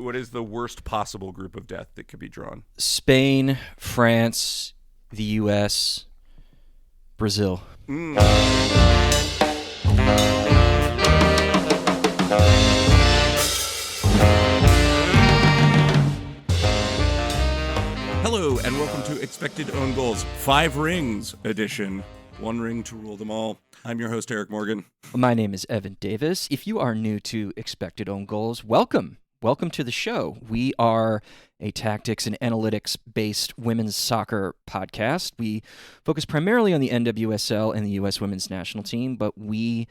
What is the worst possible group of death that could be drawn? Spain, France, the U.S., Brazil. Hello, and welcome to Expected Own Goals 5 Rings edition. One ring to rule them all. I'm your host, Eric Morgan. My name is Evan Davis. If you are new to Expected Own Goals, welcome. Welcome to the show. We are a tactics and analytics-based women's soccer podcast. We focus primarily on the NWSL and the U.S. women's national team, but we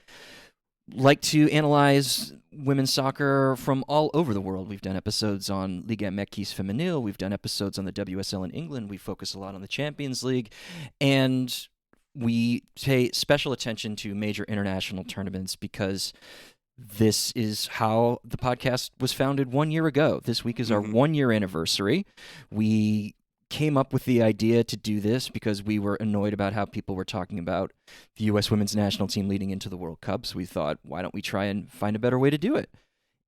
like to analyze women's soccer from all over the world. We've done episodes on Liga MX Femenil. We've done episodes on the WSL in England. We focus a lot on the Champions League. And we pay special attention to major international tournaments because this is how the podcast was founded 1 year ago. This week is our 1 year anniversary. We came up with the idea to do this because we were annoyed about how people were talking about the U.S. women's national team leading into the World Cup. So we thought, why don't we try and find a better way to do it?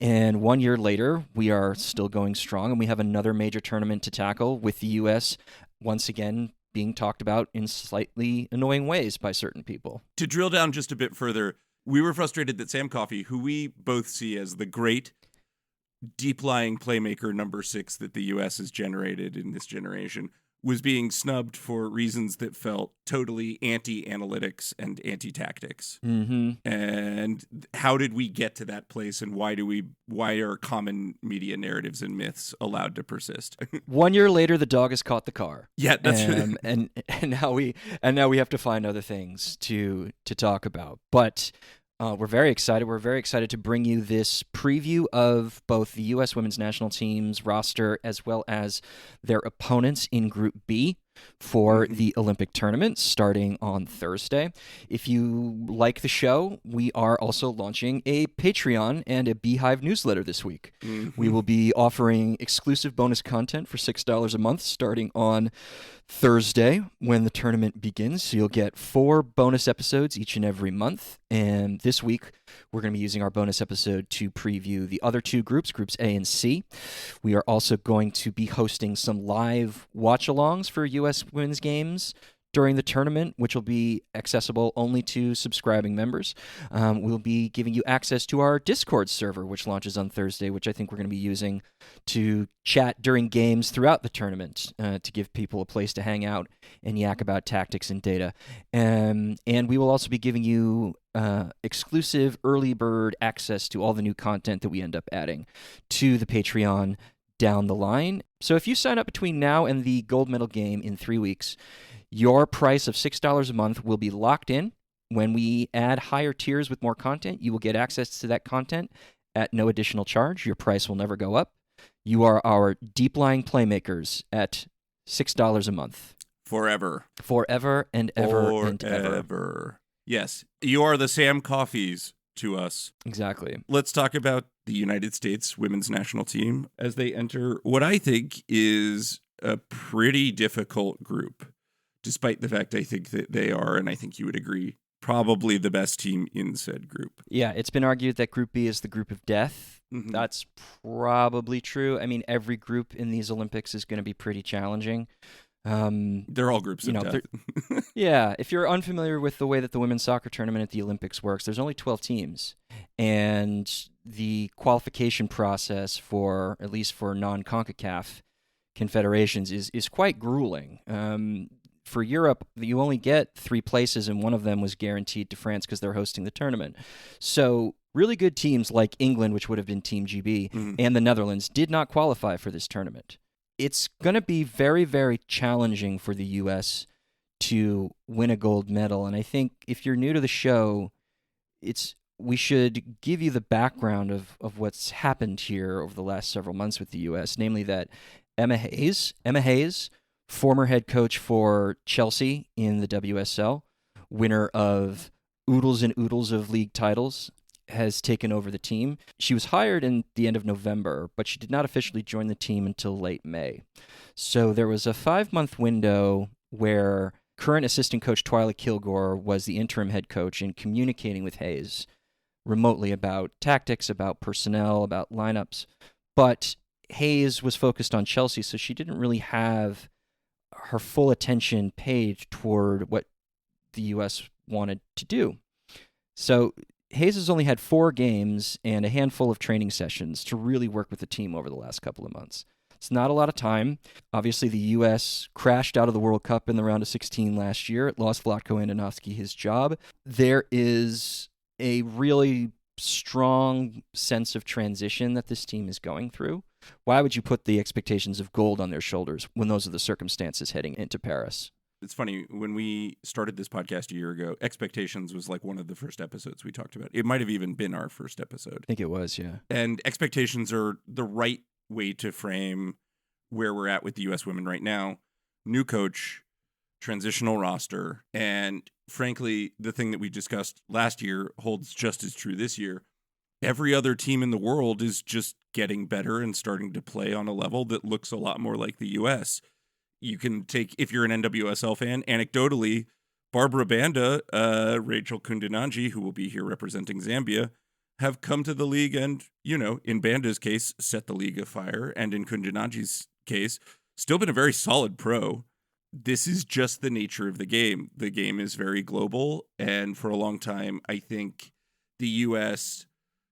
And 1 year later, we are still going strong, and we have another major tournament to tackle with the U.S. once again being talked about in slightly annoying ways by certain people. To drill down just a bit further, we were frustrated that Sam Coffey, who we both see as the great deep-lying playmaker number 6 that the U.S. has generated in this generation, was being snubbed for reasons that felt totally anti-analytics and anti-tactics. And how did we get to that place, and why are common media narratives and myths allowed to persist? 1 year later, the dog has caught the car. Yeah, that's and now we have to find other things to talk about. But we're very excited. We're very excited to bring you this preview of both the U.S. women's national team's roster as well as their opponents in Group B for the Olympic tournament starting on Thursday. If you like the show, we are also launching a Patreon and a Beehive newsletter this week. We will be offering exclusive bonus content for $6 a month starting on Thursday when the tournament begins. So you'll get 4 bonus episodes each and every month. And this week, we're going to be using our bonus episode to preview the other 2 groups, Groups A and C. We are also going to be hosting some live watch-alongs for U.S. women's games during the tournament, which will be accessible only to subscribing members. We'll be giving you access to our Discord server, which launches on Thursday, which I think we're going to be using to chat during games throughout the tournament to give people a place to hang out and yak about tactics and data. And we will also be giving you exclusive early bird access to all the new content that we end up adding to the Patreon down the line. So if you sign up between now and the gold medal game in 3 weeks, your price of $6 a month will be locked in. When we add higher tiers with more content, you will get access to that content at no additional charge. Your price will never go up. You are our deep-lying playmakers at $6 a month. Forever. Forever and ever and ever. Yes, you are the Sam Coffeys to us. Exactly. Let's talk about the United States women's national team as they enter what I think is a pretty difficult group, despite the fact I think that they are, and I think you would agree, probably the best team in said group. Yeah, it's been argued that Group B is the group of death. That's probably true. I mean, every group in these Olympics is going to be pretty challenging. They're all groups of death. Yeah, if you're unfamiliar with the way that the women's soccer tournament at the Olympics works, there's only 12 teams. And the qualification process for, at least for non-CONCACAF confederations, is quite grueling. For Europe, you only get 3 places, and one of them was guaranteed to France because they're hosting the tournament. So really good teams like England, which would have been Team GB, and the Netherlands did not qualify for this tournament. It's going to be very, very challenging for the U.S. to win a gold medal. And I think if you're new to the show, we should give you the background of what's happened here over the last several months with the U.S., namely that Emma Hayes, former head coach for Chelsea in the WSL, winner of oodles and oodles of league titles, has taken over the team. She was hired in the end of November, but she did not officially join the team until late May. So there was a 5-month window where current assistant coach Twyla Kilgore was the interim head coach in communicating with Hayes remotely about tactics, about personnel, about lineups. But Hayes was focused on Chelsea, so she didn't really have her full attention paid toward what the U.S. wanted to do. So Hayes has only had 4 games and a handful of training sessions to really work with the team over the last couple of months. It's not a lot of time. Obviously, the U.S. crashed out of the World Cup in the round of 16 last year. It lost Vlatko Andonovski his job. There is a really strong sense of transition that this team is going through. Why would you put the expectations of gold on their shoulders when those are the circumstances heading into Paris? It's funny, when we started this podcast a year ago, expectations was like one of the first episodes we talked about. It might have even been our first episode. I think it was, yeah. And expectations are the right way to frame where we're at with the U.S. women right now. New coach, transitional roster, and frankly, the thing that we discussed last year holds just as true this year. Every other team in the world is just getting better and starting to play on a level that looks a lot more like the U.S. You can take, if you're an NWSL fan, anecdotally, Barbara Banda, Rachel Kundinanji, who will be here representing Zambia, have come to the league and, in Banda's case, set the league afire, and in Kundinanji's case, still been a very solid pro. This is just the nature of the game. The game is very global, and for a long time, I think the U.S.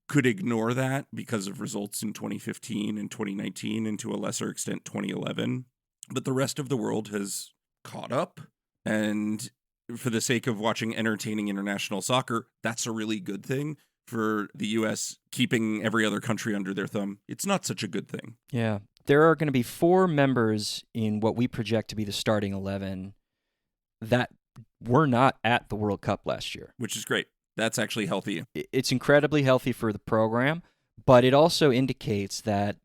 could ignore that because of results in 2015 and 2019, and to a lesser extent 2011. But the rest of the world has caught up, and for the sake of watching entertaining international soccer, that's a really good thing. For the U.S. keeping every other country under their thumb, it's not such a good thing. Yeah. There are going to be 4 members in what we project to be the starting 11 that were not at the World Cup last year. Which is great. That's actually healthy. It's incredibly healthy for the program, but it also indicates that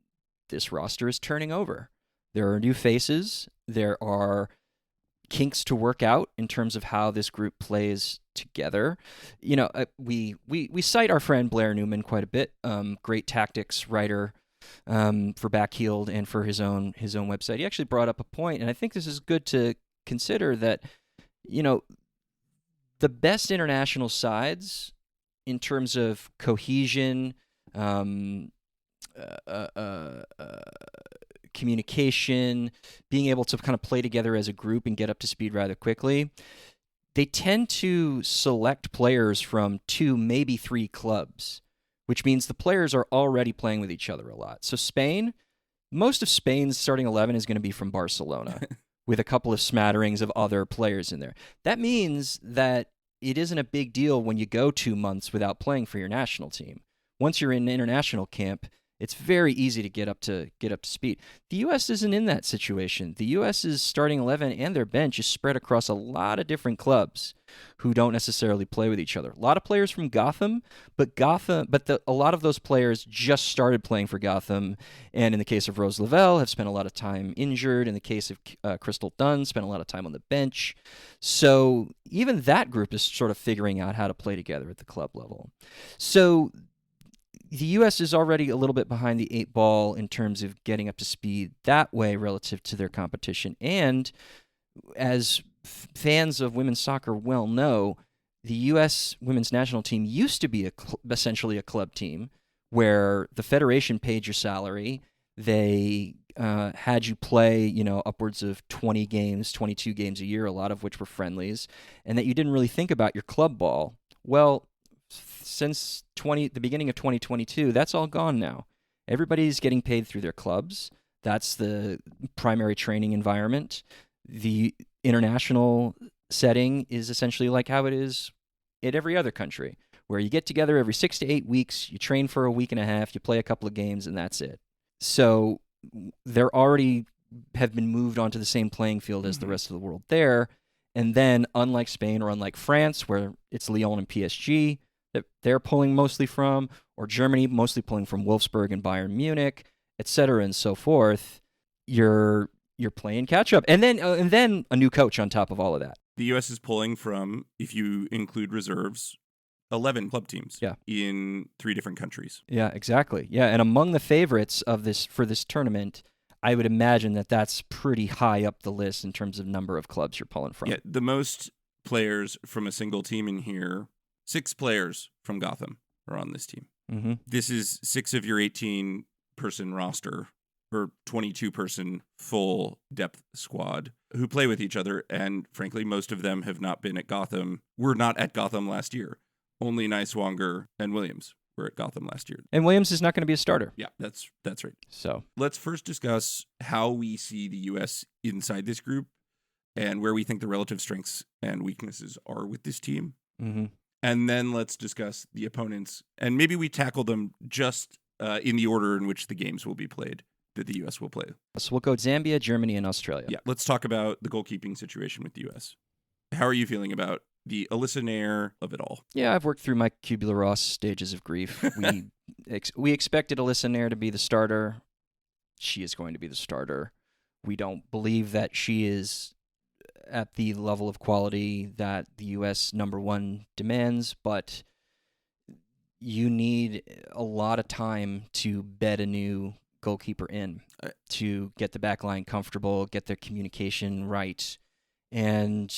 this roster is turning over. There are new faces. There are kinks to work out in terms of how this group plays together. We cite our friend Blair Newman quite a bit, great tactics writer for Backheeled and for his own website. He actually brought up a point, and I think this is good to consider, that the best international sides in terms of cohesion, communication, being able to kind of play together as a group and get up to speed rather quickly, they tend to select players from 2, maybe 3 clubs, which means the players are already playing with each other a lot. So most of Spain's starting 11 is going to be from Barcelona with a couple of smatterings of other players in there. That means that it isn't a big deal when you go 2 months without playing for your national team. Once you're in international camp, it's very easy to get up to speed. The U.S. isn't in that situation. The U.S.'s starting 11 and their bench is spread across a lot of different clubs who don't necessarily play with each other. A lot of players from Gotham, but a lot of those players just started playing for Gotham, and in the case of Rose Lavelle, have spent a lot of time injured. In the case of Crystal Dunn, spent a lot of time on the bench. So even that group is sort of figuring out how to play together at the club level. So the U.S. is already a little bit behind the 8 ball in terms of getting up to speed that way relative to their competition. And as fans of women's soccer well know, the U.S. women's national team used to be essentially a club team where the federation paid your salary. They had you play, upwards of 20 games, 22 games a year, a lot of which were friendlies, and that you didn't really think about your club ball. Well, since the beginning of 2022, that's all gone now. Everybody's getting paid through their clubs. That's the primary training environment. The international setting is essentially like how it is in every other country, where you get together every 6 to 8 weeks, you train for a week and a half, you play a couple of games, and that's it. So they're already have been moved onto the same playing field as the rest of the world there. And then, unlike Spain or unlike France, where it's Lyon and PSG that they're pulling mostly from, or Germany mostly pulling from Wolfsburg and Bayern Munich, et cetera, and so forth, you're playing catch up, and then a new coach on top of all of that. The U.S. is pulling from, if you include reserves, 11 club teams in 3 different countries. Yeah, exactly. Yeah, and among the favorites of this for this tournament, I would imagine that that's pretty high up the list in terms of number of clubs you're pulling from. Yeah, the most players from a single team in here, 6 players from Gotham are on this team. Mm-hmm. This is 6 of your 18-person roster or 22-person full depth squad who play with each other. And frankly, most of them have not been at Gotham. Were not at Gotham last year. Only Niswanger and Williams were at Gotham last year. And Williams is not going to be a starter. Yeah, that's right. So let's first discuss how we see the U.S. inside this group and where we think the relative strengths and weaknesses are with this team. Mm-hmm. And then let's discuss the opponents. And maybe we tackle them just in the order in which the games will be played that the U.S. will play. So we'll go Zambia, Germany, and Australia. Yeah, let's talk about the goalkeeping situation with the U.S. How are you feeling about the Alyssa Nair of it all? Yeah, I've worked through my Kubler-Ross stages of grief. We expected Alyssa Nair to be the starter. She is going to be the starter. We don't believe that she is at the level of quality that the U.S. number one demands, but you need a lot of time to bed a new goalkeeper in, to get the back line comfortable, get their communication right. And,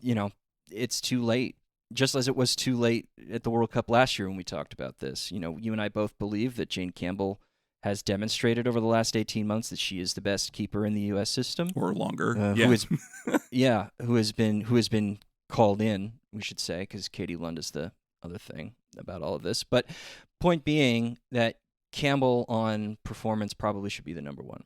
you know, it's too late. Just as it was too late at the World Cup last year when we talked about this. You know, you and I both believe that Jane Campbell has demonstrated over the last 18 months that she is the best keeper in the U.S. system. Or longer. Who has been called in, we should say, because Katie Lund is the other thing about all of this. But point being that Campbell on performance probably should be the number one.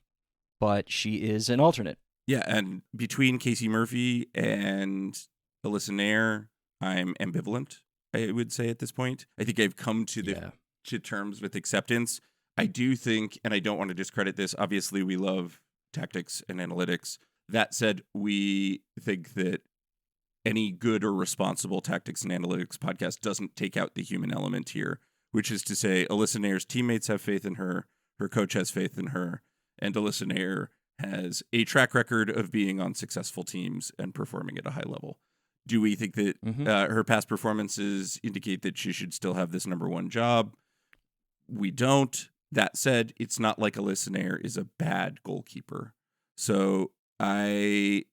But she is an alternate. Yeah, and between Casey Murphy and Alyssa Nair, I'm ambivalent, I would say, at this point. I think I've come to terms with acceptance. I do think, and I don't want to discredit this, obviously we love tactics and analytics. That said, we think that any good or responsible tactics and analytics podcast doesn't take out the human element here, which is to say Alyssa Nair's teammates have faith in her coach has faith in her, and Alyssa Nair has a track record of being on successful teams and performing at a high level. Do we think that her past performances indicate that she should still have this number one job? We don't. That said, it's not like Alyssa Nair is a bad goalkeeper. So I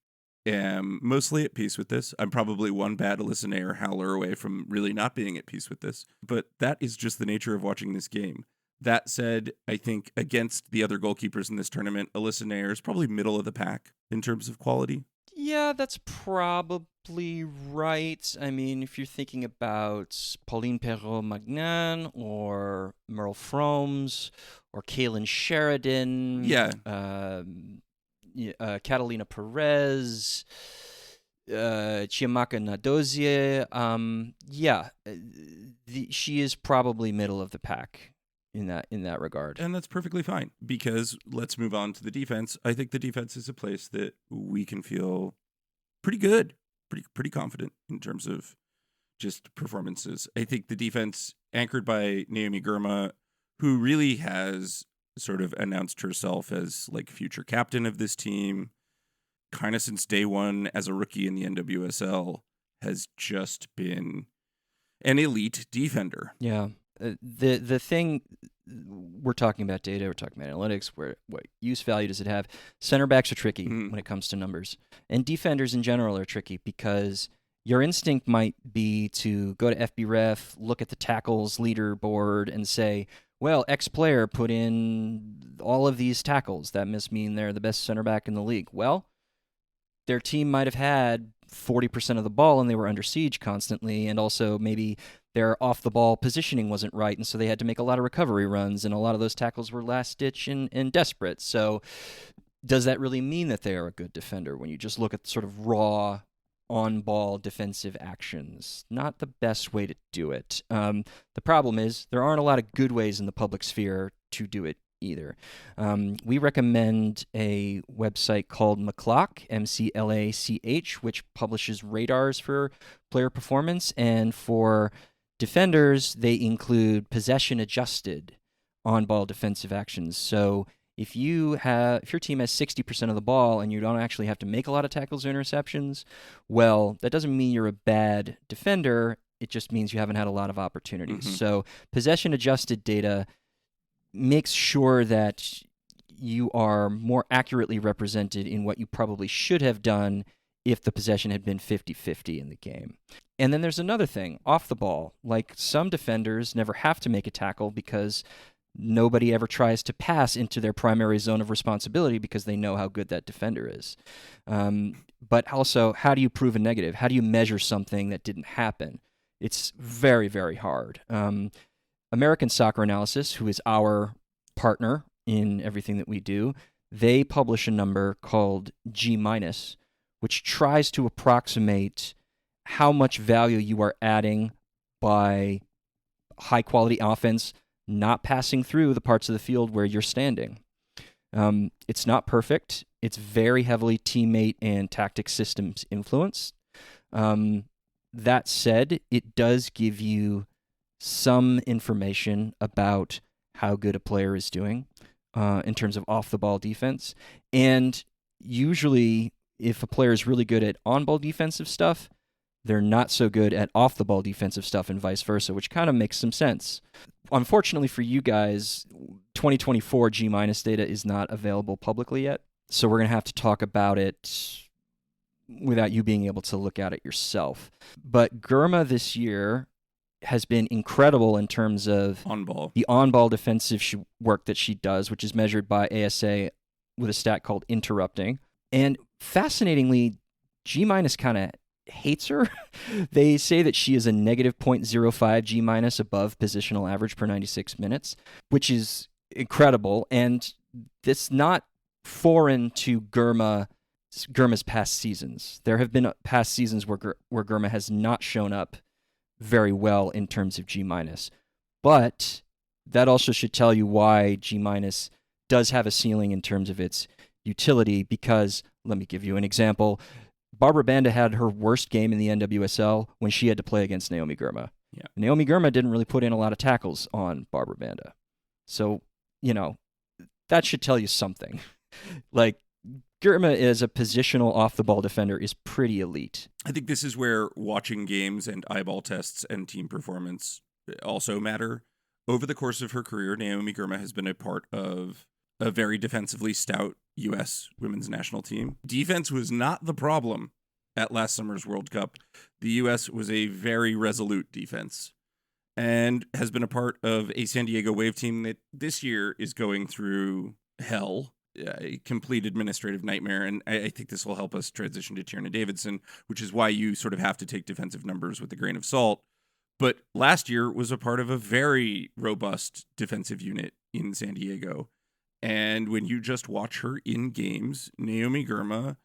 am mostly at peace with this. I'm probably one bad Alyssa Nair howler away from really not being at peace with this. But that is just the nature of watching this game. That said, I think against the other goalkeepers in this tournament, Alyssa Nair is probably middle of the pack in terms of quality. Yeah, that's probably right. I mean, if you're thinking about Pauline Perrault-Magnan or Merle Froms or Kaylin Sheridan, Catalina Perez, Chiamaka Nadozie, she is probably middle of the pack in that regard. And that's perfectly fine, because let's move on to the defense. I think the defense is a place that we can feel pretty good, pretty confident in terms of just performances. I think the defense, anchored by Naomi Girma, who really has sort of announced herself as like future captain of this team, kind of since day one as a rookie in the NWSL, has just been an elite defender. Yeah. The thing, we're talking about data, we're talking about analytics, what use value does it have? Center backs are tricky when it comes to numbers. And defenders in general are tricky because your instinct might be to go to FBref, look at the tackles leaderboard and say, well, X player put in all of these tackles. That must mean they're the best center back in the league. Well, their team might have had 40% of the ball and they were under siege constantly, and also maybe their off-the-ball positioning wasn't right, and so they had to make a lot of recovery runs, and a lot of those tackles were last-ditch and desperate. So does that really mean that they are a good defender when you just look at sort of raw on-ball defensive actions? Not the best way to do it. The problem is there aren't a lot of good ways in the public sphere to do it either. We recommend a website called McClock, MCLACH, which publishes radars for player performance, and for defenders, they include possession-adjusted on-ball defensive actions. So if your team has 60% of the ball and you don't actually have to make a lot of tackles or interceptions, well, that doesn't mean you're a bad defender. It just means you haven't had a lot of opportunities. So possession-adjusted data makes sure that you are more accurately represented in what you probably should have done if the possession had been 50-50 in the game. And then there's another thing, off the ball. Like, some defenders never have to make a tackle because nobody ever tries to pass into their primary zone of responsibility because they know how good that defender is. But also, how do you prove a negative? How do you measure something that didn't happen? It's very, very hard. American Soccer Analysis, who is our partner in everything that we do, they publish a number called G-, which tries to approximate how much value you are adding by high-quality offense not passing through the parts of the field where you're standing. It's not perfect. It's very heavily teammate and tactic systems influenced. That said, it does give you some information about how good a player is doing in terms of off-the-ball defense. And usually, if a player is really good at on-ball defensive stuff, they're not so good at off-the-ball defensive stuff and vice versa, which kind of makes some sense. Unfortunately for you guys, 2024 G- data is not available publicly yet, so we're going to have to talk about it without you being able to look at it yourself. But Germa this year has been incredible in terms of the on-ball defensive work that she does, which is measured by ASA with a stat called interrupting. And fascinatingly, G- kind of hates her. They say that she is a negative 0.05 G- above positional average per 96 minutes, which is incredible. And it's not foreign to Germa's past seasons. There have been past seasons where Germa has not shown up very well in terms of G-. But that also should tell you why G- does have a ceiling in terms of its utility, because, let me give you an example. Barbara Banda had her worst game in the NWSL when she had to play against Naomi Germa. Yeah. Naomi Germa didn't really put in a lot of tackles on Barbara Banda. So, that should tell you something. Like, Germa as a positional off-the-ball defender is pretty elite. I think this is where watching games and eyeball tests and team performance also matter. Over the course of her career, Naomi Germa has been a part of a very defensively stout U.S. women's national team. Defense was not the problem at last summer's World Cup. The U.S. was a very resolute defense and has been a part of a San Diego Wave team that this year is going through hell, a complete administrative nightmare. And I think this will help us transition to Tierna Davidson, which is why you sort of have to take defensive numbers with a grain of salt. But last year was a part of a very robust defensive unit in San Diego. And when you just watch her in games, Naomi Germa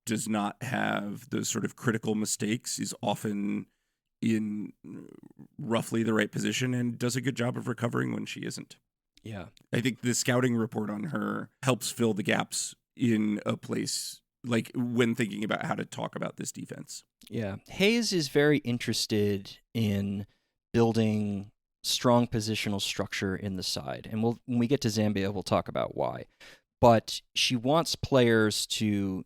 does not have those sort of critical mistakes, is often in roughly the right position, and does a good job of recovering when she isn't. Yeah. I think the scouting report on her helps fill the gaps in a place, like when thinking about how to talk about this defense. Yeah. Hayes is very interested in building strong positional structure in the side. And when we get to Zambia, we'll talk about why. But she wants players to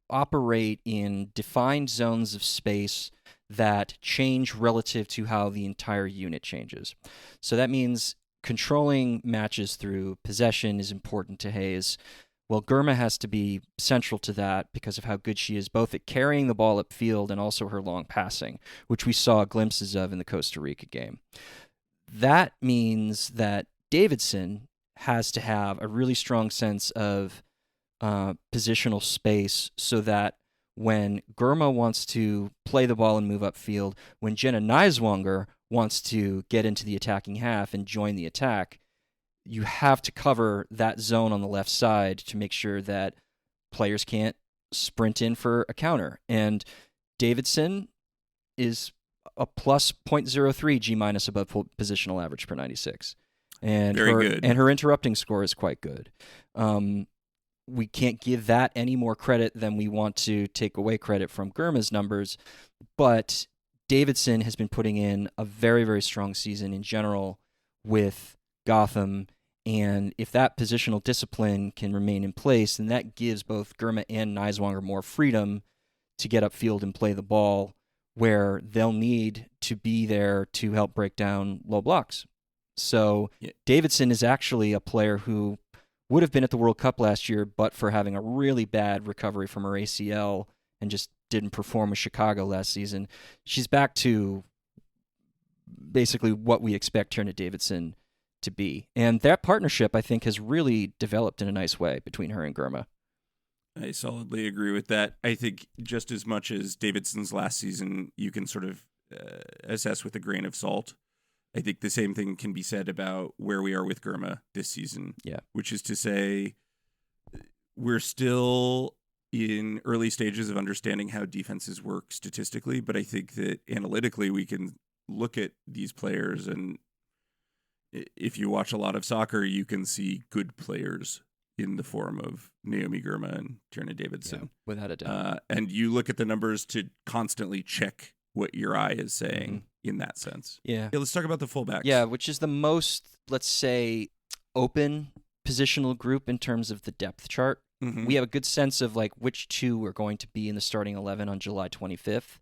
operate in defined zones of space that change relative to how the entire unit changes. So that means controlling matches through possession is important to Hayes. Well, Germa has to be central to that because of how good she is, both at carrying the ball upfield and also her long passing, which we saw glimpses of in the Costa Rica game. That means that Davidson has to have a really strong sense of positional space so that when Germa wants to play the ball and move upfield, when Jenna Neiswanger wants to get into the attacking half and join the attack, you have to cover that zone on the left side to make sure that players can't sprint in for a counter. And Davidson is a plus 0.03 G- above positional average per 96. And good. And her interrupting score is quite good. We can't give that any more credit than we want to take away credit from Germa's numbers, but Davidson has been putting in a very, very strong season in general with Gotham, and if that positional discipline can remain in place, then that gives both Germa and Neiswanger more freedom to get upfield and play the ball where they'll need to be there to help break down low blocks. So Davidson is actually a player who would have been at the World Cup last year, but for having a really bad recovery from her ACL and just didn't perform with Chicago last season. She's back to basically what we expect Tierna Davidson to be. And that partnership, I think, has really developed in a nice way between her and Girma. I solidly agree with that. I think just as much as Davidson's last season, you can sort of assess with a grain of salt. I think the same thing can be said about where we are with Girma this season. Yeah. Which is to say, we're still in early stages of understanding how defenses work statistically, but I think that analytically we can look at these players, and if you watch a lot of soccer, you can see good players in the form of Naomi Girma and Tierna Davidson. Yeah, without a doubt. And you look at the numbers to constantly check what your eye is saying in that sense. Yeah. Let's talk about the fullbacks. Yeah, which is the most, let's say, open positional group in terms of the depth chart. Mm-hmm. We have a good sense of like which two are going to be in the starting 11 on July 25th,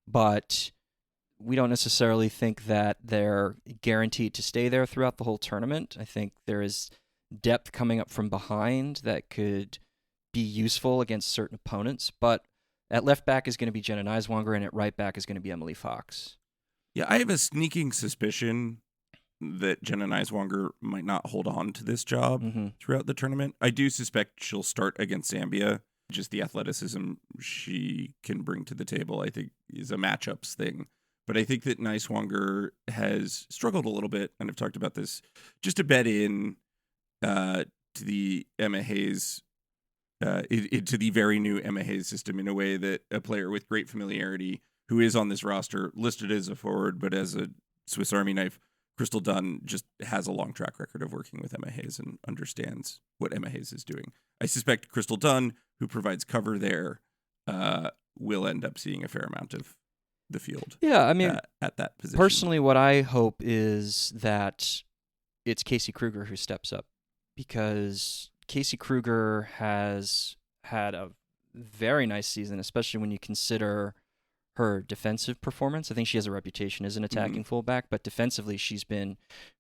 but we don't necessarily think that they're guaranteed to stay there throughout the whole tournament. I think there is depth coming up from behind that could be useful against certain opponents, but at left back is going to be Jenna Neiswanger, and at right back is going to be Emily Fox. Yeah, I have a sneaking suspicion that Jenna Neiswanger might not hold on to this job throughout the tournament. I do suspect she'll start against Zambia. Just the athleticism she can bring to the table, I think, is a matchups thing. But I think that Neiswanger has struggled a little bit, and I've talked about this, just to bet in to the Emma Hayes, to the very new Emma Hayes system in a way that a player with great familiarity who is on this roster, listed as a forward, but as a Swiss Army knife, Crystal Dunn just has a long track record of working with Emma Hayes and understands what Emma Hayes is doing. I suspect Crystal Dunn, who provides cover there, will end up seeing a fair amount of the field. Yeah, I mean, at that position. Personally, what I hope is that it's Casey Kruger who steps up, because Casey Kruger has had a very nice season, especially when you consider her defensive performance. I think she has a reputation as an attacking fullback, but defensively she's been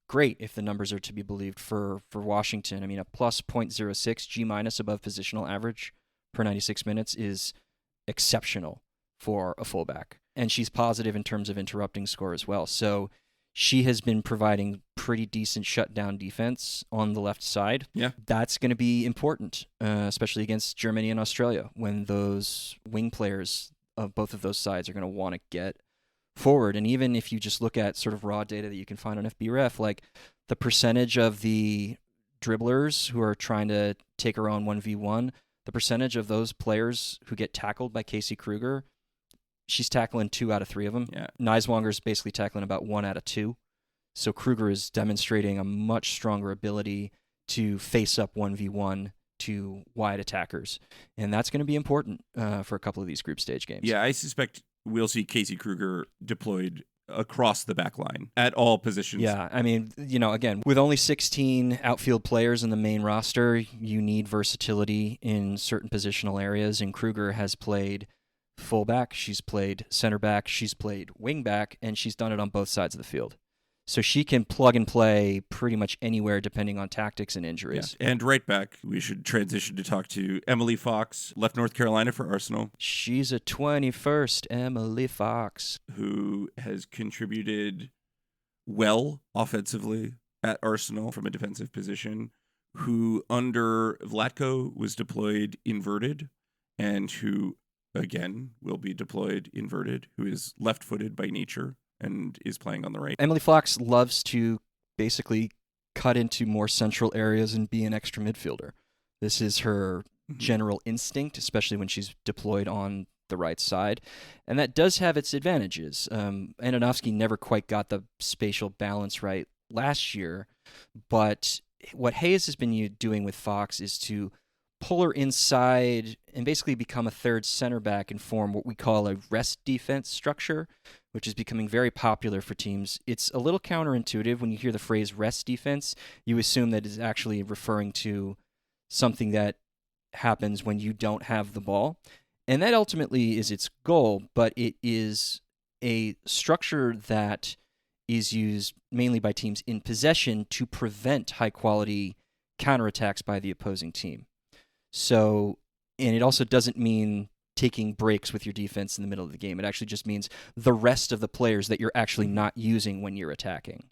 great if the numbers are to be believed for Washington. I mean, a plus 0.06 G- above positional average per 96 minutes is exceptional for a fullback. And she's positive in terms of interrupting score as well. So she has been providing pretty decent shutdown defense on the left side. Yeah. That's going to be important, especially against Germany and Australia, when those wing players of both of those sides are going to want to get forward. And even if you just look at sort of raw data that you can find on FBref, like the percentage of the dribblers who are trying to take her on 1v1, the percentage of those players who get tackled by Casey Kruger, she's tackling 2 out of 3 of them. Yeah. Neiswanger's basically tackling about 1 out of 2. So Kruger is demonstrating a much stronger ability to face up 1v1 to wide attackers. And that's going to be important for a couple of these group stage games. Yeah, I suspect we'll see Casey Kruger deployed across the back line at all positions. Yeah, I mean, again, with only 16 outfield players in the main roster, you need versatility in certain positional areas, and Kruger has played fullback, she's played center back, she's played wing back, and she's done it on both sides of the field. So she can plug and play pretty much anywhere depending on tactics and injuries. Yeah. And right back, we should transition to talk to Emily Fox, left North Carolina for Arsenal. She's a 21st Emily Fox, who has contributed well offensively at Arsenal from a defensive position, who under Vlatko was deployed inverted, and who again will be deployed inverted, who is left-footed by nature and is playing on the right. Emily Fox loves to basically cut into more central areas and be an extra midfielder. This is her general instinct, especially when she's deployed on the right side. And that does have its advantages. Ananovsky never quite got the spatial balance right last year, but what Hayes has been doing with Fox is to pull her inside and basically become a third center back and form what we call a rest defense structure, which is becoming very popular for teams. It's a little counterintuitive. When you hear the phrase rest defense, you assume that it's actually referring to something that happens when you don't have the ball. And that ultimately is its goal, but it is a structure that is used mainly by teams in possession to prevent high-quality counterattacks by the opposing team. So, and it also doesn't mean taking breaks with your defense in the middle of the game. It actually just means the rest of the players that you're actually not using when you're attacking.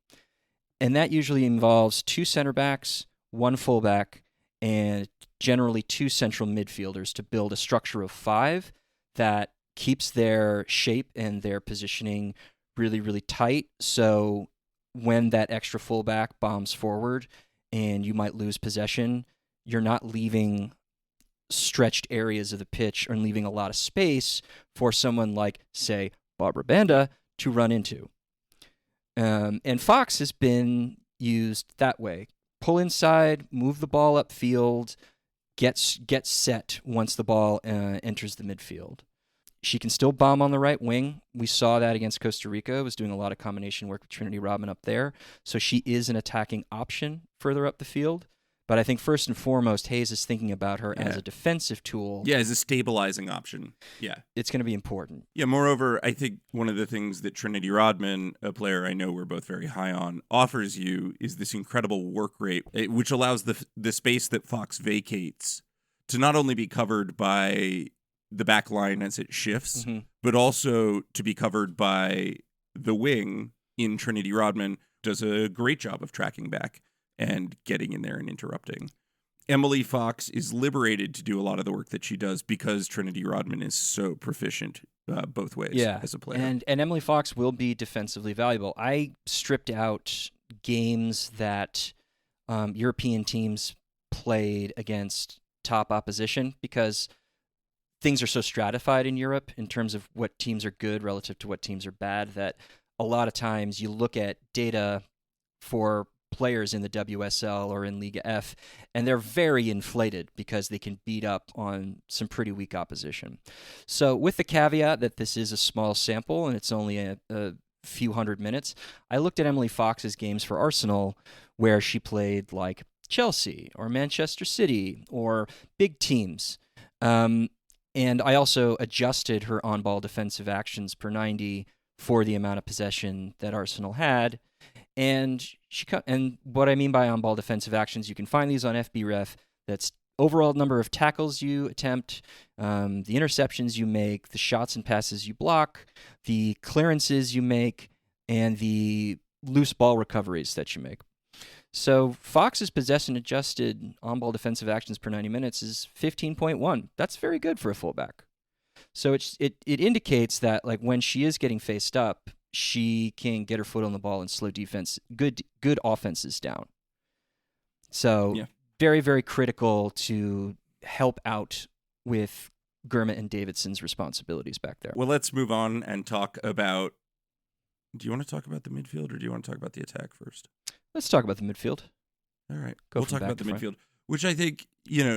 And that usually involves 2 center backs, 1 fullback, and generally 2 central midfielders to build a structure of 5 that keeps their shape and their positioning really, really tight. So when that extra fullback bombs forward and you might lose possession, you're not leaving stretched areas of the pitch or leaving a lot of space for someone like, say, Barbara Banda to run into. And Fox has been used that way. Pull inside, move the ball upfield, get set once the ball enters the midfield. She can still bomb on the right wing. We saw that against Costa Rica. Was doing a lot of combination work with Trinity Rodman up there. So she is an attacking option further up the field. But I think first and foremost, Hayes is thinking about her as a defensive tool. Yeah, as a stabilizing option. Yeah. It's going to be important. Yeah, moreover, I think one of the things that Trinity Rodman, a player I know we're both very high on, offers you is this incredible work rate, which allows the space that Fox vacates to not only be covered by the back line as it shifts, but also to be covered by the wing in Trinity Rodman. Does a great job of tracking back and getting in there and interrupting. Emily Fox is liberated to do a lot of the work that she does because Trinity Rodman is so proficient both ways as a player. And Emily Fox will be defensively valuable. I stripped out games that European teams played against top opposition because things are so stratified in Europe in terms of what teams are good relative to what teams are bad that a lot of times you look at data for players in the WSL or in Liga F, and they're very inflated because they can beat up on some pretty weak opposition. So with the caveat that this is a small sample and it's only a few hundred minutes, I looked at Emily Fox's games for Arsenal where she played like Chelsea or Manchester City or big teams. And I also adjusted her on-ball defensive actions per 90 for the amount of possession that Arsenal had. And what I mean by on-ball defensive actions, you can find these on FBref. That's overall number of tackles you attempt, the interceptions you make, the shots and passes you block, the clearances you make, and the loose ball recoveries that you make. So Fox's possession-adjusted on-ball defensive actions per 90 minutes is 15.1. That's very good for a fullback. So it indicates that like when she is getting faced up, she can get her foot on the ball and slow good offenses down. So very, very critical to help out with Gurma and Davidson's responsibilities back there. Well, let's move on and talk about... Do you want to talk about the midfield or do you want to talk about the attack first? Let's talk about the midfield. All right. We'll talk about the midfield, which I think,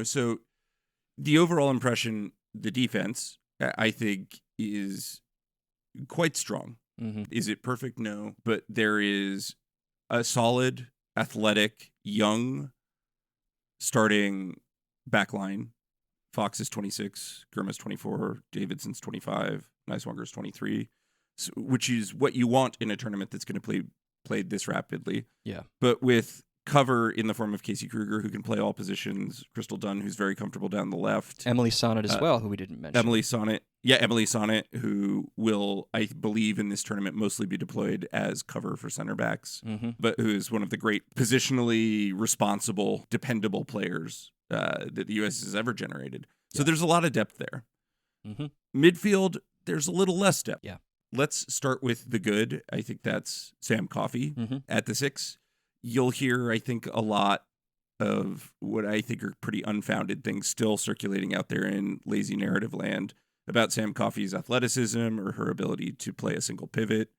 so the overall impression, the defense, I think is quite strong. Mm-hmm. Is it perfect? No. But there is a solid, athletic, young starting backline. Fox is 26, Gurma's 24, Davidson's 25, Niswanger's 23, which is what you want in a tournament that's going to played this rapidly. Yeah. But with cover in the form of Casey Kruger, who can play all positions, Crystal Dunn, who's very comfortable down the left. Emily Sonnet as well, who we didn't mention. Emily Sonnet, who will, I believe, in this tournament mostly be deployed as cover for center backs, but who is one of the great positionally responsible, dependable players that the U.S. has ever generated. So there's a lot of depth there. Midfield, there's a little less depth. Yeah. Let's start with the good. I think that's Sam Coffey at the 6. You'll hear, I think, a lot of what I think are pretty unfounded things still circulating out there in lazy narrative land about Sam Coffey's athleticism or her ability to play a single pivot.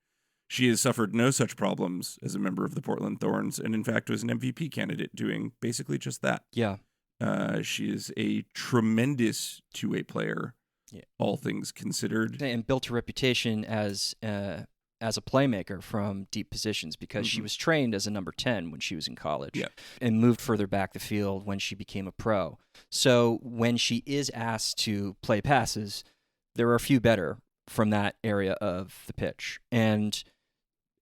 She has suffered no such problems as a member of the Portland Thorns and, in fact, was an MVP candidate doing basically just that. Yeah. She is a tremendous two-way player, all things considered. And built a reputation as a playmaker from deep positions because she was trained as a number 10 when she was in college and moved further back the field when she became a pro. So when she is asked to play passes, there are a few better from that area of the pitch. And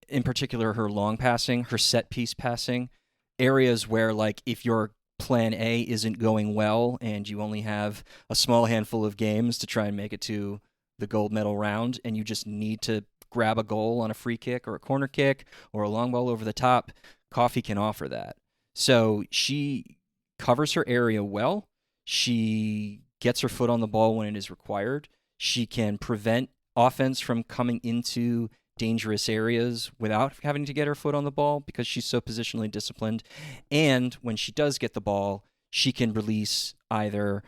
in particular, her long passing, her set piece passing, areas where like if your plan A isn't going well and you only have a small handful of games to try and make it to the gold medal round and you just need to grab a goal on a free kick or a corner kick or a long ball over the top, Coffee can offer that. So she covers her area well. She gets her foot on the ball when it is required. She can prevent offense from coming into dangerous areas without having to get her foot on the ball because she's so positionally disciplined. And when she does get the ball, she can release either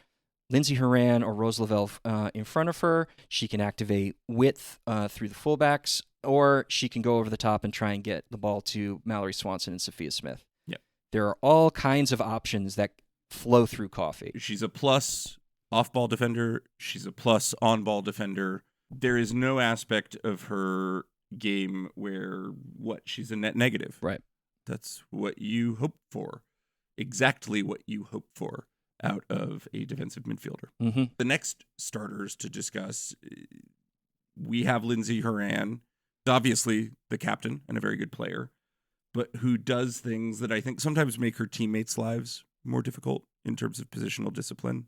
Lindsey Horan or Rose Lavelle in front of her. She can activate width through the fullbacks, or she can go over the top and try and get the ball to Mallory Swanson and Sophia Smith. Yep. There are all kinds of options that flow through Coffee. She's a plus off-ball defender. She's a plus on-ball defender. There is no aspect of her game where she's a net negative. Right. That's what you hope for. Exactly what you hope for out of a defensive midfielder. Mm-hmm. The next starters to discuss, we have Lindsey Horan, obviously the captain and a very good player, but who does things that I think sometimes make her teammates' lives more difficult in terms of positional discipline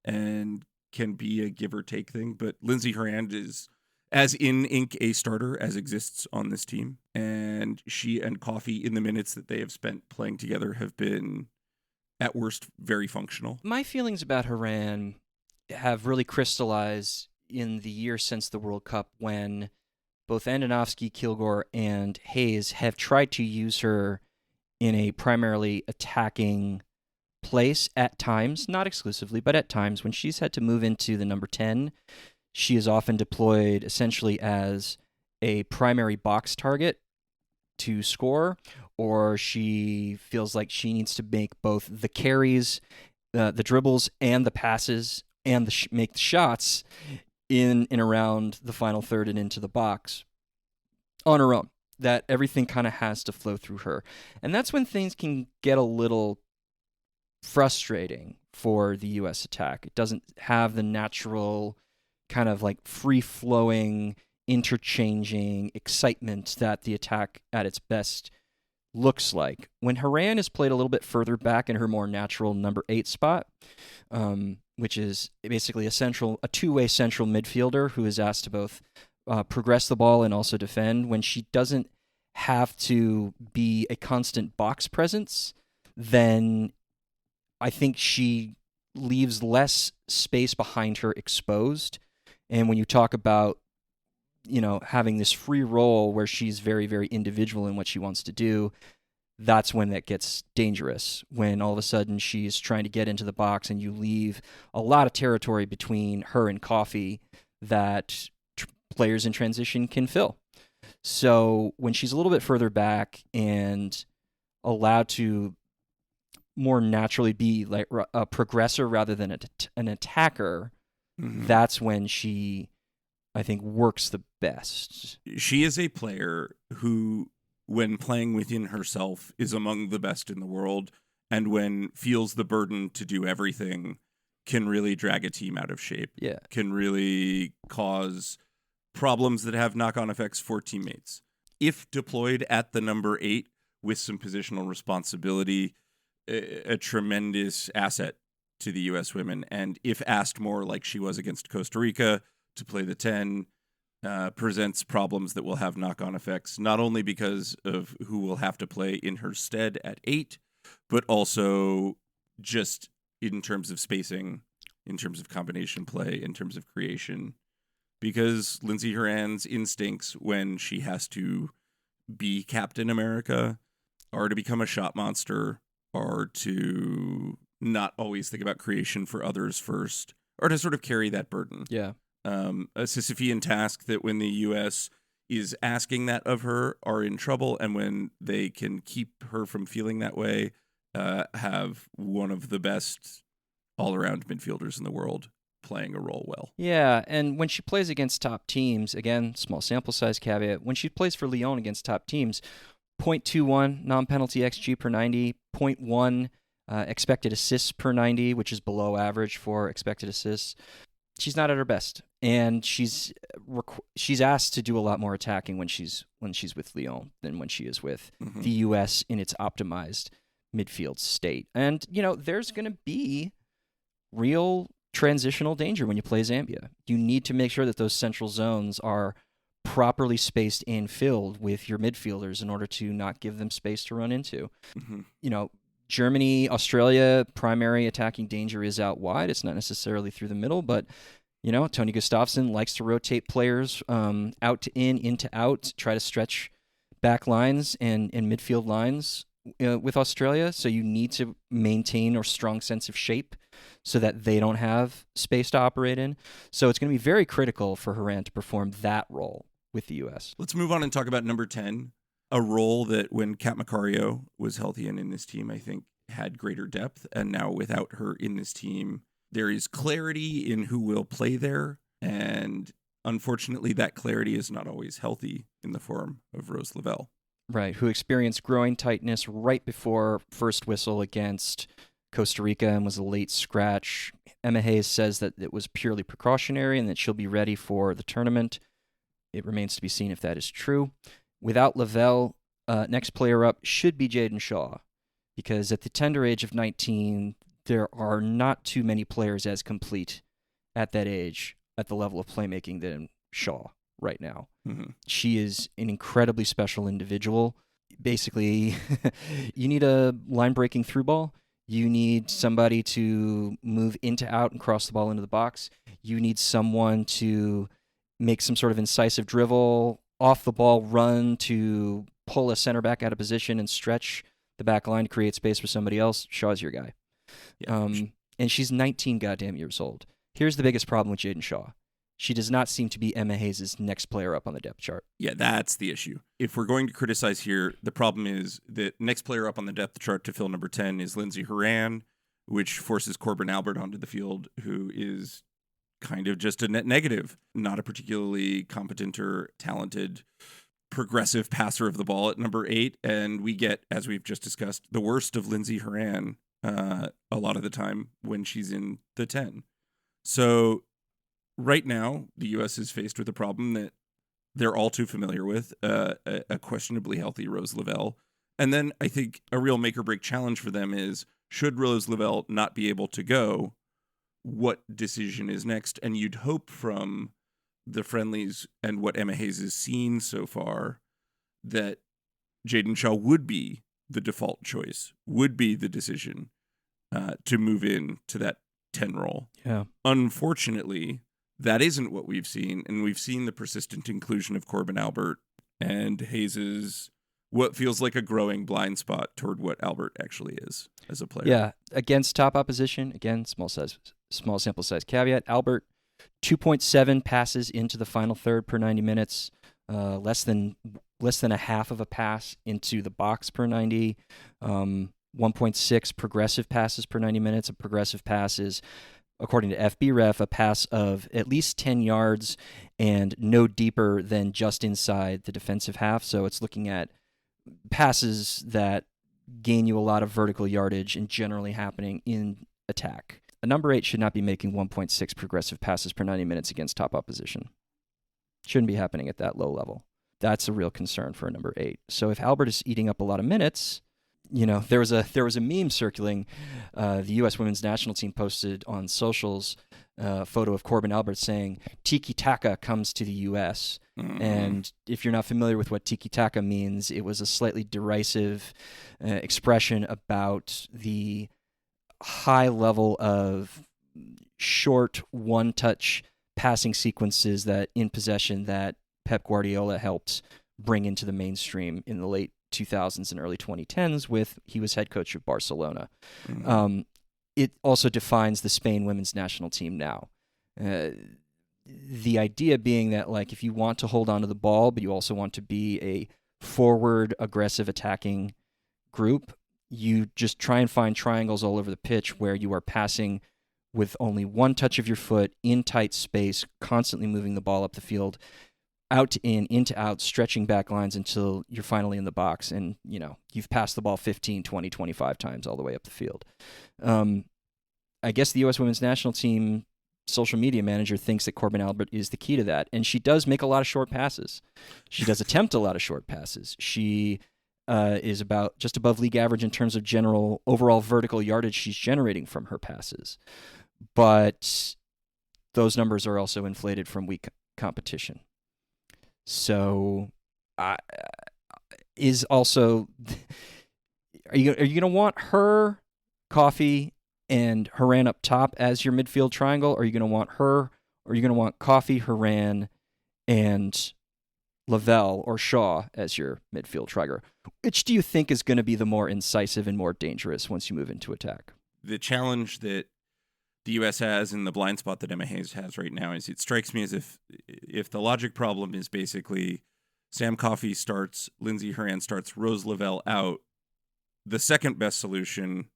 and can be a give or take thing. But Lindsey Horan is as in ink a starter as exists on this team. And she and Coffee, in the minutes that they have spent playing together, have been at worst very functional. My feelings about Horan have really crystallized in the year since the World Cup when both Andonovski, Kilgore, and Hayes have tried to use her in a primarily attacking place at times, not exclusively, but at times when she's had to move into the number 10. She is often deployed essentially as a primary box target to score, or she feels like she needs to make both the carries, the dribbles, and the passes, and make the shots in and around the final third and into the box on her own. That everything kind of has to flow through her. And that's when things can get a little frustrating for the U.S. attack. It doesn't have the natural kind of like free-flowing, interchanging excitement that the attack at its best looks like. When Horan is played a little bit further back in her more natural number 8 spot, which is basically a two-way central midfielder who is asked to both progress the ball and also defend, when she doesn't have to be a constant box presence, then I think she leaves less space behind her exposed. And when you talk about, having this free role where she's very, very individual in what she wants to do, that's when that gets dangerous. When all of a sudden she's trying to get into the box and you leave a lot of territory between her and Coffee that players in transition can fill. So when she's a little bit further back and allowed to more naturally be like a progressor rather than an attacker, that's when she, I think, works the best. She is a player who, when playing within herself, is among the best in the world, and when feels the burden to do everything, can really drag a team out of shape. Yeah. Can really cause problems that have knock-on effects for teammates. If deployed at the number 8 with some positional responsibility, a tremendous asset to the U.S. women. And if asked more, like she was against Costa Rica, to play the 10, presents problems that will have knock-on effects, not only because of who will have to play in her stead at 8, but also just in terms of spacing, in terms of combination play, in terms of creation. Because Lindsey Horan's instincts when she has to be Captain America are to become a shot monster, or to not always think about creation for others first, or to sort of carry that burden. Yeah. A Sisyphean task that when the U.S. is asking that of her are in trouble, and when they can keep her from feeling that way, have one of the best all-around midfielders in the world playing a role well. Yeah, and when she plays against top teams, again, small sample size caveat, when she plays for Lyon against top teams, 0.21 non-penalty XG per 90, 0.1 expected assists per 90, which is below average for expected assists. She's not at her best, and she's asked to do a lot more attacking when she's with Lyon than when she is with the U.S. in its optimized midfield state. And there's going to be real transitional danger when you play Zambia. You need to make sure that those central zones are properly spaced and filled with your midfielders in order to not give them space to run into. Mm-hmm. Germany, Australia, primary attacking danger is out wide. It's not necessarily through the middle, but Tony Gustafsson likes to rotate players out to into out, try to stretch back lines and midfield lines with Australia. So you need to maintain a strong sense of shape so that they don't have space to operate in. So it's going to be very critical for Horan to perform that role with the U.S. Let's move on and talk about number 10, a role that when Kat Macario was healthy and in this team, I think had greater depth. And now without her in this team, there is clarity in who will play there. And unfortunately, that clarity is not always healthy in the form of Rose Lavelle. Right, who experienced groin tightness right before first whistle against Costa Rica and was a late scratch. Emma Hayes says that it was purely precautionary and that she'll be ready for the tournament. It remains to be seen if that is true. Without Lavelle, next player up should be Jaden Shaw, because at the tender age of 19, there are not too many players as complete at that age at the level of playmaking than Shaw right now. Mm-hmm. She is an incredibly special individual. Basically, you need a line-breaking through ball. You need somebody to move into out and cross the ball into the box. You need someone to make some sort of incisive dribble, off the ball run to pull a center back out of position and stretch the back line to create space for somebody else. Shaw's your guy. Yeah. And she's 19 goddamn years old. Here's the biggest problem with Jaden Shaw. She does not seem to be Emma Hayes' next player up on the depth chart. Yeah, that's the issue. If we're going to criticize here, the problem is that next player up on the depth chart to fill number 10 is Lindsey Horan, which forces Corbin Albert onto the field, who is kind of just a net negative, not a particularly competent or talented progressive passer of the ball at number 8. And we get, as we've just discussed, the worst of Lindsey Horan a lot of the time when she's in the 10. So right now, the U.S. is faced with a problem that they're all too familiar with, a questionably healthy Rose Lavelle. And then I think a real make-or-break challenge for them is, should Rose Lavelle not be able to go, what decision is next? And you'd hope from the friendlies and what Emma Hayes has seen so far that Jaden Shaw would be the default choice, would be the decision to move in to that 10 role. Yeah. Unfortunately, that isn't what we've seen, and we've seen the persistent inclusion of Corbin Albert and Hayes's what feels like a growing blind spot toward what Albert actually is as a player. Yeah, against top opposition, again, small sample size caveat. Albert, 2.7 passes into the final third per 90 minutes, less than a half of a pass into the box per 90, 1.6 progressive passes per 90 minutes. A progressive pass is, according to FBref, a pass of at least 10 yards and no deeper than just inside the defensive half. So it's looking at passes that gain you a lot of vertical yardage and generally happening in attack. A number 8 should not be making 1.6 progressive passes per 90 minutes against top opposition. Shouldn't be happening at that low level. That's a real concern for a number 8. So if Albert is eating up a lot of minutes, there was a meme circulating. The U.S. women's national team posted on socials a photo of Corbin Albert saying, "Tiki Taka comes to the U.S." Mm-hmm. And if you're not familiar with what Tiki Taka means, it was a slightly derisive expression about the high level of short one-touch passing sequences that in possession that Pep Guardiola helped bring into the mainstream in the late 2000s and early 2010s he was head coach of Barcelona. Mm-hmm. It also defines the Spain women's national team now. The idea being that, like, if you want to hold on to the ball, but you also want to be a forward, aggressive, attacking group, you just try and find triangles all over the pitch where you are passing with only one touch of your foot in tight space, constantly moving the ball up the field, out to in, into out, stretching back lines until you're finally in the box. And, you've passed the ball 15, 20, 25 times all the way up the field. I guess the U.S. women's national team social media manager thinks that Corbin Albert is the key to that. And she does make a lot of short passes. She does attempt a lot of short passes. She is about just above league average in terms of general overall vertical yardage she's generating from her passes. But those numbers are also inflated from weak competition. So, is also are you going to want her, Coffee, and Haran up top as your midfield triangle? Or are you going to want her, or are you going to want Coffee, Haran, and Lavelle or Shaw as your midfield triangle? Which do you think is going to be the more incisive and more dangerous once you move into attack? The challenge that the U.S. has and the blind spot that Emma Hayes has right now is it strikes me as if the logic problem is basically Sam Coffey starts, Lindsey Horan starts, Rose Lavelle out, the second best solution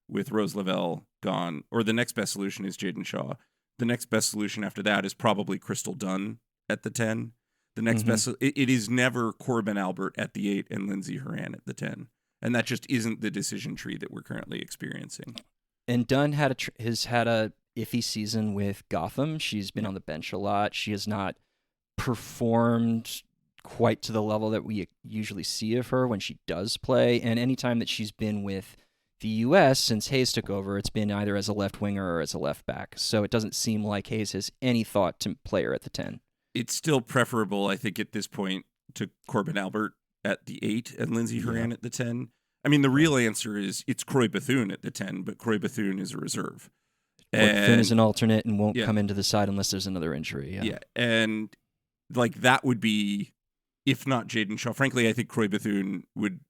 with Rose Lavelle gone, or the next best solution is Jaden Shaw. The next best solution after that is probably Crystal Dunn at the 10. The next best, it is never Corbin Albert at the 8 and Lindsey Horan at the 10. And that just isn't the decision tree that we're currently experiencing. And Dunn has had a iffy season with Gotham. She's been on the bench a lot. She has not performed quite to the level that we usually see of her when she does play. And anytime that she's been with the U.S. since Hayes took over, it's been either as a left winger or as a left back. So it doesn't seem like Hayes has any thought to play her at the 10. It's still preferable, I think, at this point to Corbin Albert at the 8 and Lindsey Horan at the 10. I mean, the real answer is it's Croy Bethune at the 10, but Croy Bethune is a reserve. Bethune is an alternate and won't come into the side unless there's another injury. Yeah, and like that would be, if not Jaden Shaw. Frankly, I think Croy Bethune would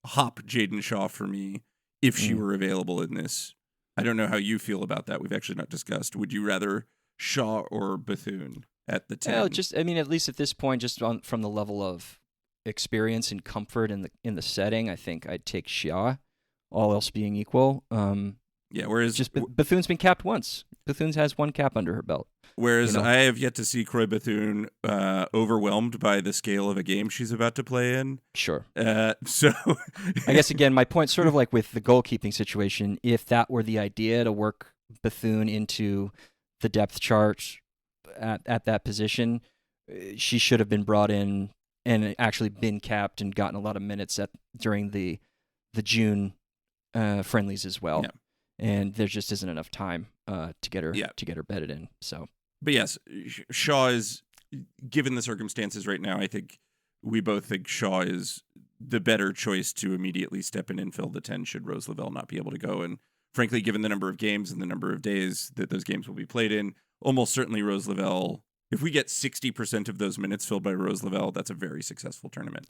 hop Jaden Shaw for me if she were available in this. I don't know how you feel about that. We've actually not discussed. Would you rather Shaw or Bethune at the 10? Well, at least at this point, just from the level of experience and comfort in the setting, I think I'd take Shaw, all else being equal. Whereas just Bethune's been capped once. Bethune has one cap under her belt. Whereas I have yet to see Croy Bethune overwhelmed by the scale of a game she's about to play in. Sure. So I guess, again, my point, sort of like with the goalkeeping situation, if that were the idea to work Bethune into the depth chart at that position, she should have been brought in and actually been capped and gotten a lot of minutes during the June friendlies as well. Yeah. And there just isn't enough time to get her bedded in. So, but yes, Shaw is, given the circumstances right now, I think we both think Shaw is the better choice to immediately step in and fill the 10 should Rose Lavelle not be able to go. And frankly, given the number of games and the number of days that those games will be played in, almost certainly Rose Lavelle, if we get 60% of those minutes filled by Rose Lavelle, that's a very successful tournament.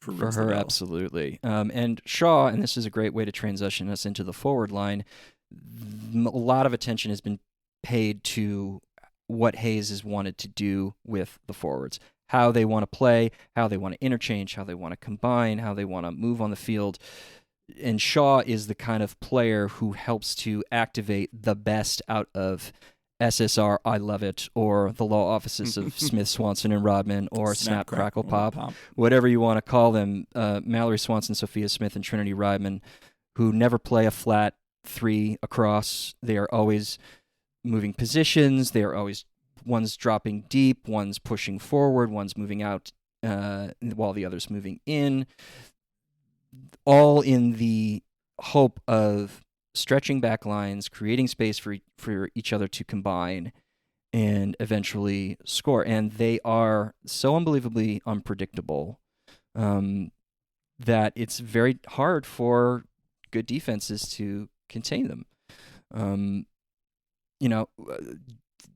For her, Lavelle. Absolutely. And Shaw, and this is a great way to transition us into the forward line, a lot of attention has been paid to what Hayes has wanted to do with the forwards, how they want to play, how they want to interchange, how they want to combine, how they want to move on the field. And Shaw is the kind of player who helps to activate the best out of SSR, I Love It, or the law offices of Smith, Swanson, and Rodman, or Snap, Crackle, Pop, whatever you want to call them. Mallory Swanson, Sophia Smith, and Trinity Rodman, who never play a flat 3 across. They are always moving positions. They are always, one's dropping deep, one's pushing forward, one's moving out while the other's moving in, all in the hope of stretching back lines, creating space for each other to combine and eventually score. And they are so unbelievably unpredictable that it's very hard for good defenses to contain them.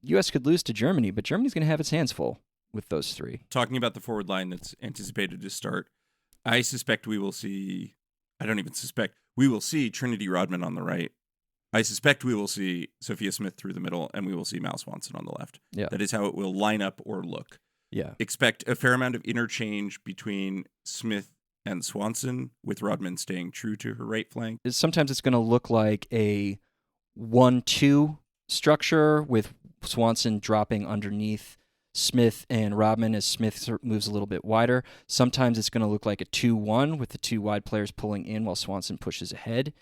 U.S. could lose to Germany, but Germany's going to have its hands full with those 3. Talking about the forward line that's anticipated to start, I suspect we will see, I don't even suspect, we will see Trinity Rodman on the right. I suspect we will see Sophia Smith through the middle, and we will see Mal Swanson on the left. Yeah. That is how it will line up or look. Yeah. Expect a fair amount of interchange between Smith and Swanson, with Rodman staying true to her right flank. Sometimes it's going to look like a 1-2 structure with Swanson dropping underneath Smith and Rodman as Smith moves a little bit wider. Sometimes it's going to look like a 2-1 with the 2 wide players pulling in while Swanson pushes ahead.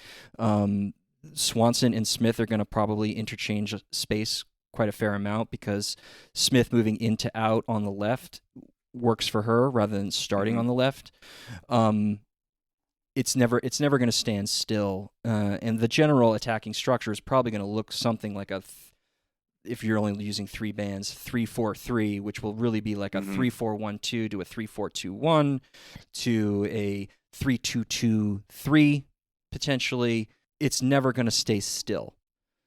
Swanson and Smith are going to probably interchange space quite a fair amount because Smith moving in to out on the left works for her rather than starting on the left. It's never going to stand still, and the general attacking structure is probably going to look something like a if you're only using 3 bands, 3-4-3, which will really be like a 3-4-1-2 to a 3-4-2-1 to a 3-2-2-3 potentially. It's never going to stay still.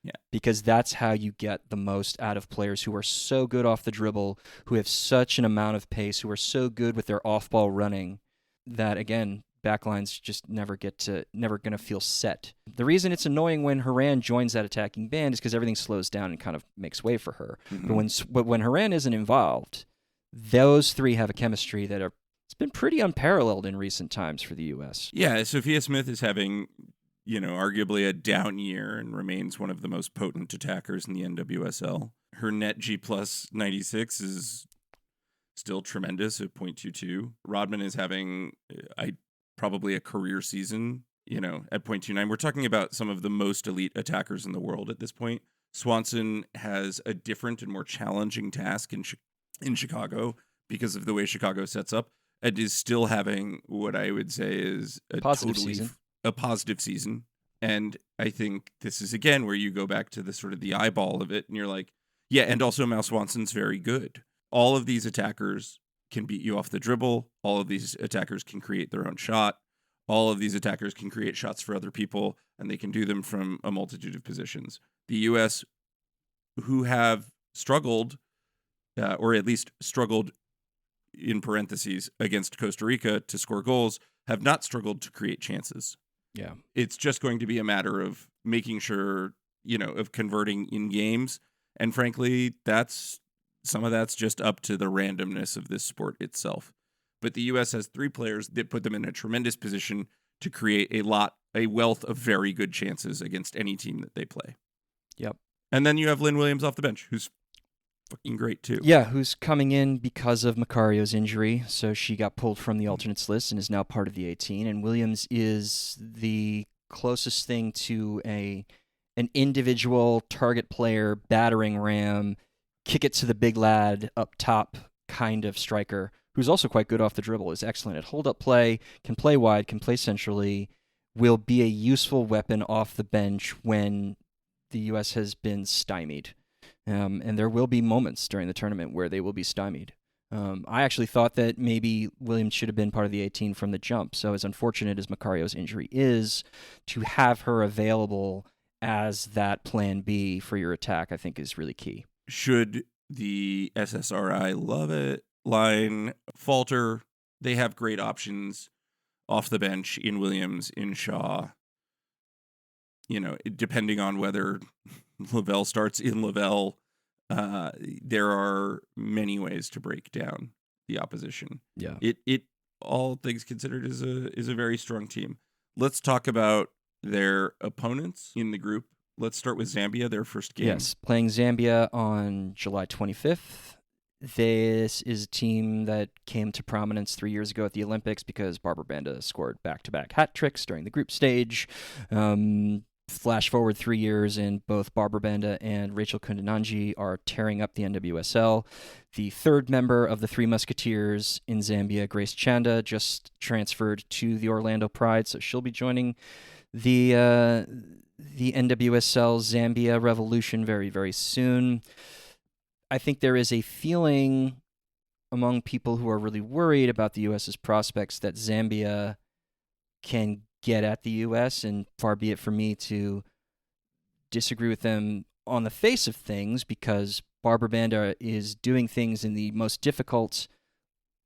Yeah. Because that's how you get the most out of players who are so good off the dribble, who have such an amount of pace, who are so good with their off-ball running that, again, backlines just never going to feel set. The reason it's annoying when Haran joins that attacking band is because everything slows down and kind of makes way for her. But when Haran isn't involved, those three have a chemistry that it's been pretty unparalleled in recent times for the U.S. Yeah, Sophia Smith is having, arguably a down year and remains one of the most potent attackers in the NWSL. Her net G plus 96 is still tremendous at .22. Rodman is having probably a career season, at .29. We're talking about some of the most elite attackers in the world at this point. Swanson has a different and more challenging task in Chicago because of the way Chicago sets up, and is still having what I would say is a positive season. And I think this is, again, where you go back to the sort of the eyeball of it, and you're like, yeah, and also Mal Swanson's very good. All of these attackers can beat you off the dribble. All of these attackers can create their own shot. All of these attackers can create shots for other people, and they can do them from a multitude of positions. The U.S., who have struggled, or at least struggled in parentheses, against Costa Rica to score goals, have not struggled to create chances. Yeah. It's just going to be a matter of making sure, of converting in games. And frankly, some of that's just up to the randomness of this sport itself. But the U.S. has 3 players that put them in a tremendous position to create a wealth of very good chances against any team that they play. Yep. And then you have Lynn Williams off the bench, who's fucking great too. Yeah, who's coming in because of Macario's injury. So she got pulled from the alternates list and is now part of the 18. And Williams is the closest thing to an individual target player, battering ram, kick it to the big lad up top kind of striker, who's also quite good off the dribble, is excellent at hold-up play, can play wide, can play centrally, will be a useful weapon off the bench when the U.S. has been stymied. And there will be moments during the tournament where they will be stymied. I actually thought that maybe Williams should have been part of the 18 from the jump. So as unfortunate as Macario's injury is, to have her available as that plan B for your attack, I think is really key. Should the SSRI love it line falter, they have great options off the bench in Williams, in Shaw. Depending on whether Lavelle starts in Lavelle, there are many ways to break down the opposition. Yeah. It all things considered is a very strong team. Let's talk about their opponents in the group. Let's start with Zambia, their first game. Yes, playing Zambia on July 25th. This is a team that came to prominence 3 years ago at the Olympics because Barbara Banda scored back-to-back hat tricks during the group stage. Flash forward 3 years, and both Barbara Banda and Rachel Kundananji are tearing up the NWSL. The third member of the Three Musketeers in Zambia, Grace Chanda, just transferred to the Orlando Pride, so she'll be joining the NWSL Zambia Revolution very, very soon. I think there is a feeling among people who are really worried about the U.S.'s prospects that Zambia can get at the U.S., and far be it for me to disagree with them on the face of things, because Barbara Banda is doing things in the most difficult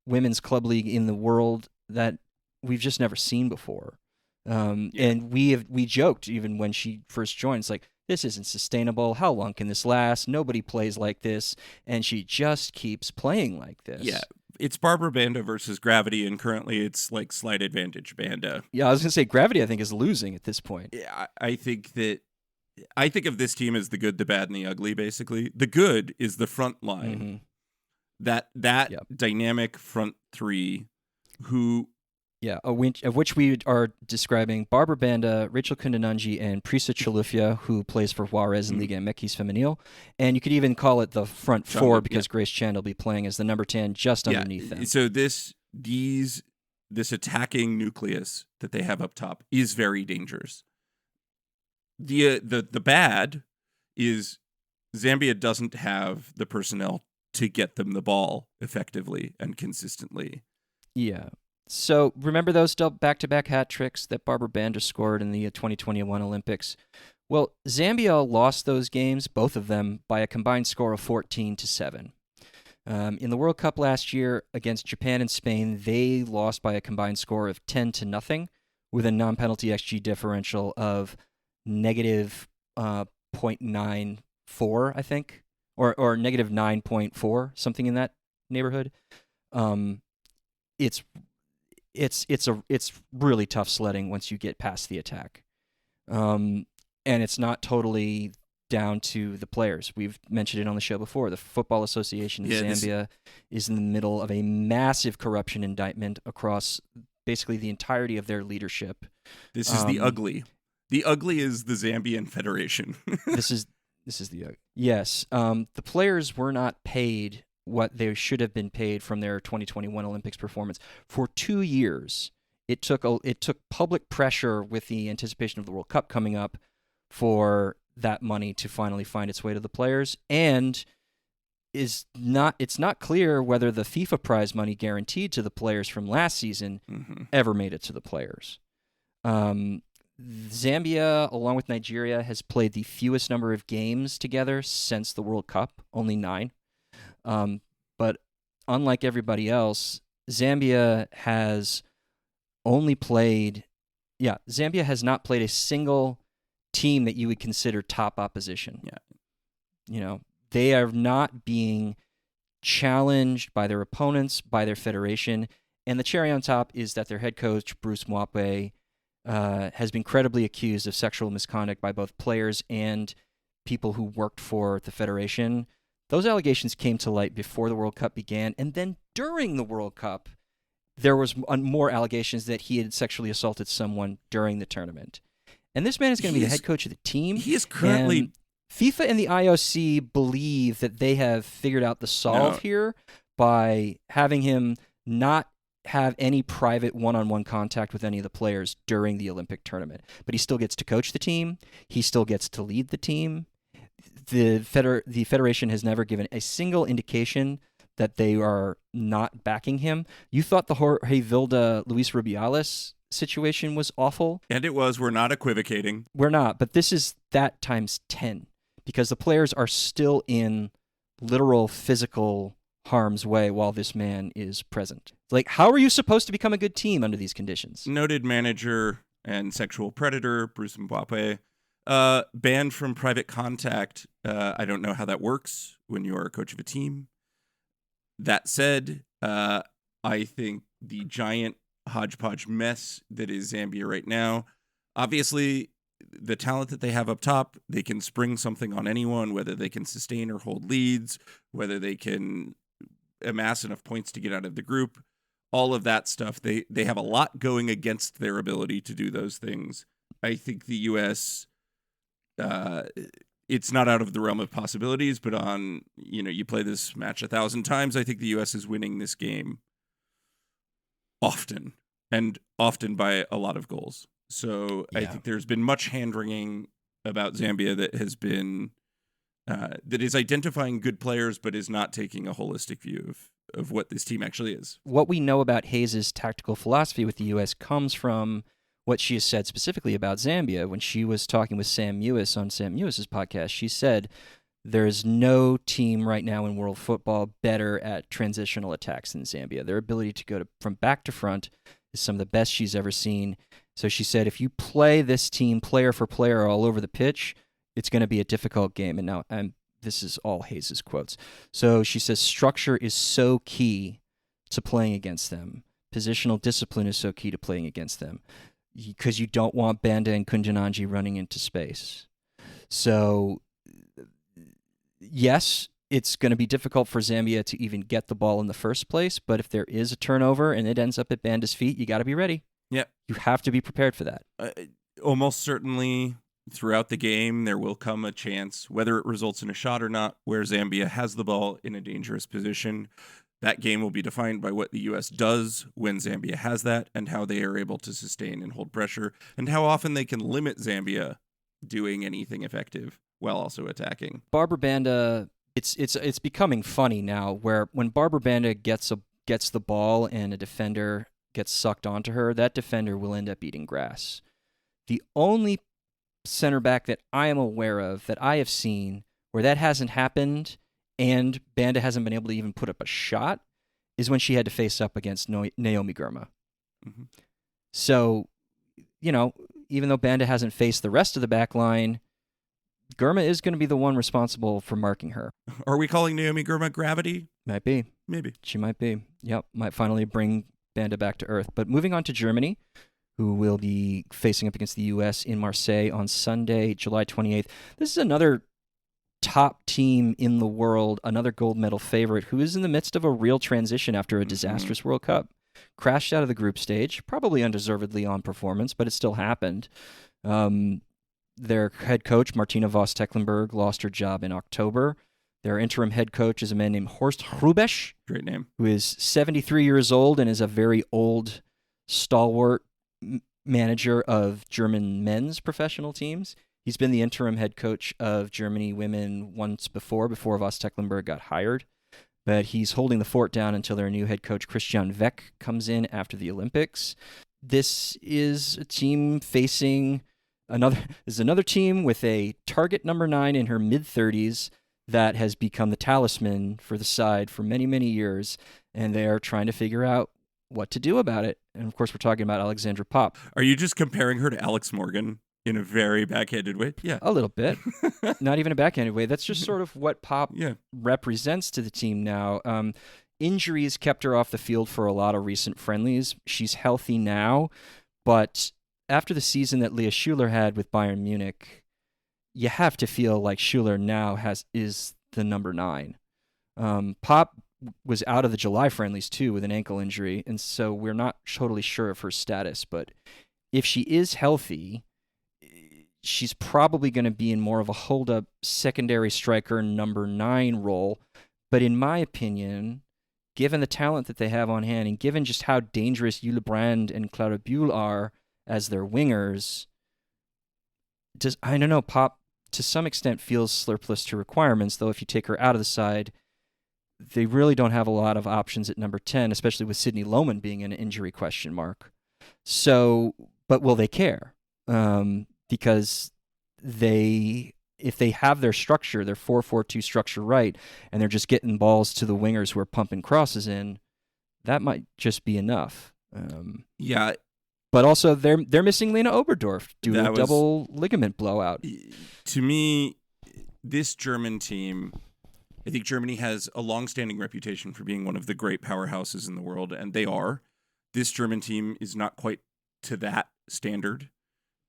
women's club league in the world that we've just never seen before. And we joked even when she first joined, it's like, this isn't sustainable. How long can this last? Nobody plays like this. And she just keeps playing like this. Yeah. It's Barbara Banda versus Gravity, and currently it's like slight advantage Banda. Yeah, I was going to say Gravity, I think, is losing at this point. Yeah, I think of this team as the good, the bad, and the ugly, basically. The good is the front line. Mm-hmm. That dynamic front three who... Yeah, of which we are describing Barbara Banda, Rachel Kundananji, and Prisa Chalufya, who plays for Juarez in Liga MX Femenil. And you could even call it the front four because Grace Chand will be playing as the number 10 just underneath them. So this attacking nucleus that they have up top is very dangerous. The bad is Zambia doesn't have the personnel to get them the ball effectively and consistently. Yeah. So remember those back-to-back hat tricks that Barbara Banda scored in the 2021 Olympics? Well, Zambia lost those games, both of them, by a combined score of 14-7. In the World Cup last year against Japan and Spain, they lost by a combined score of 10-0 with a non-penalty XG differential of negative 0.94, I think, or negative 9.4, something in that neighborhood. It's really tough sledding once you get past the attack, and it's not totally down to the players. We've mentioned it on the show before. The Football Association in Zambia is in the middle of a massive corruption indictment across basically the entirety of their leadership. This is the ugly. The ugly is the Zambian Federation. This is the ugly. Yes. The players were not paid what they should have been paid from their 2021 Olympics performance for 2 years. It took public pressure with the anticipation of the World Cup coming up for that money to finally find its way to the players, and it's not clear whether the FIFA prize money guaranteed to the players from last season ever made it to the players. Zambia, along with Nigeria, has played the fewest number of games together since the World Cup, only 9. But unlike everybody else, Zambia has not played a single team that you would consider top opposition. Yeah. They are not being challenged by their opponents, by their federation. And the cherry on top is that their head coach, Bruce Mwape, has been credibly accused of sexual misconduct by both players and people who worked for the federation. Those allegations came to light before the World Cup began, and then during the World Cup, there was more allegations that he had sexually assaulted someone during the tournament. And this man is going to be the head coach of the team. He is currently... And FIFA and the IOC believe that they have figured out the solve here by having him not have any private one-on-one contact with any of the players during the Olympic tournament. But he still gets to coach the team. He still gets to lead the team. The federation has never given a single indication that they are not backing him. You thought the Jorge Vilda, Luis Rubiales situation was awful. And it was. We're not equivocating. We're not, but this is that times 10 because the players are still in literal physical harm's way while this man is present. Like, how are you supposed to become a good team under these conditions? Noted manager and sexual predator, Bruce Mwape, banned from private contact. I don't know how that works when you are a coach of a team. That said, I think the giant hodgepodge mess that is Zambia right now, obviously the talent that they have up top, they can spring something on anyone, whether they can sustain or hold leads, whether they can amass enough points to get out of the group, all of that stuff. They have a lot going against their ability to do those things. I think the U.S., it's not out of the realm of possibilities, but you play this match 1,000 times, I think the U.S. is winning this game often, and often by a lot of goals. So yeah. I think there's been much hand-wringing about Zambia that has been that is identifying good players, but is not taking a holistic view of what this team actually is. What we know about Hayes' tactical philosophy with the U.S. comes from what she has said specifically about Zambia. When she was talking with Sam Mewis on Sam Mewis's podcast, she said there is no team right now in world football better at transitional attacks than Zambia. Their ability to go from back to front is some of the best she's ever seen. So she said, if you play this team player for player all over the pitch, it's going to be a difficult game. And now, this is all Hayes' quotes. So she says, structure is so key to playing against them. Positional discipline is so key to playing against them because you don't want Banda and Kunjananji running into space. So, yes, it's going to be difficult for Zambia to even get the ball in the first place, but if there is a turnover and it ends up at Banda's feet, you got to be ready. Yeah. You have to be prepared for that. Almost certainly throughout the game, there will come a chance, whether it results in a shot or not, where Zambia has the ball in a dangerous position. That game will be defined by what the U.S. does when Zambia has that and how they are able to sustain and hold pressure and how often they can limit Zambia doing anything effective. while also attacking. Barbara Banda, it's becoming funny now, where when Barbara Banda gets the ball and a defender gets sucked onto her, that defender will end up eating grass. The only center back that I am aware of that I have seen where that hasn't happened and Banda hasn't been able to even put up a shot is when she had to face up against Naomi Girma. Mm-hmm. So, even though Banda hasn't faced the rest of the back line, Girma is going to be the one responsible for marking her. Are we calling Naomi Girma gravity? Might be. Maybe. She might be. Yep. Might finally bring Banda back to earth. But moving on to Germany, who will be facing up against the U.S. in Marseille on Sunday, July 28th. This is another top team in the world, another gold medal favorite, who is in the midst of a real transition after a disastrous World Cup. Crashed out of the group stage, probably undeservedly on performance, but it still happened. Their head coach, Martina Voss-Tecklenburg, lost her job in October. Their interim head coach is a man named Horst Hrubesch. Great name. Who is 73 years old and is a very old, stalwart manager of German men's professional teams. He's been the interim head coach of Germany women once before Voss-Tecklenburg got hired. But he's holding the fort down until their new head coach, Christian Weck, comes in after the Olympics. This is a team facing another team with a target number 9 in her mid-30s that has become the talisman for the side for many, many years, and they are trying to figure out what to do about it. And, of course, we're talking about Alexandra Popp. Are you just comparing her to Alex Morgan in a very backhanded way? Yeah. A little bit. Not even a backhanded way. That's just sort of what Popp Yeah. represents to the team now. Injuries kept her off the field for a lot of recent friendlies. She's healthy now, but after the season that Leah Schuler had with Bayern Munich, you have to feel like Schuler now is the number 9. Popp was out of the July friendlies too with an ankle injury, and so we're not totally sure of her status. But if she is healthy, she's probably going to be in more of a hold-up secondary striker number 9 role. But in my opinion, given the talent that they have on hand, and given just how dangerous Jule Brand and Clara Bühl are as their wingers, Popp to some extent feels surplus to requirements, though if you take her out of the side, they really don't have a lot of options at number 10, especially with Sydney Lohman being an injury question mark. So, but will they care? Because if they have their structure, their 4-4-2 structure right, and they're just getting balls to the wingers who are pumping crosses in, that might just be enough. Yeah. But also, they're missing Lena Oberdorf due to a double ligament blowout. To me, this German team, I think Germany has a long-standing reputation for being one of the great powerhouses in the world, and they are. This German team is not quite to that standard.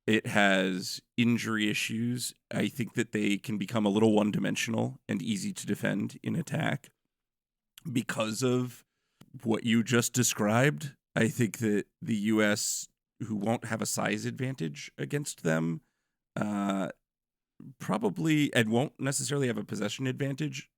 It has injury issues. I think that they can become a little one-dimensional and easy to defend in attack because of what you just described. I think that the U.S., who won't have a size advantage against them, probably, and won't necessarily have a possession advantage.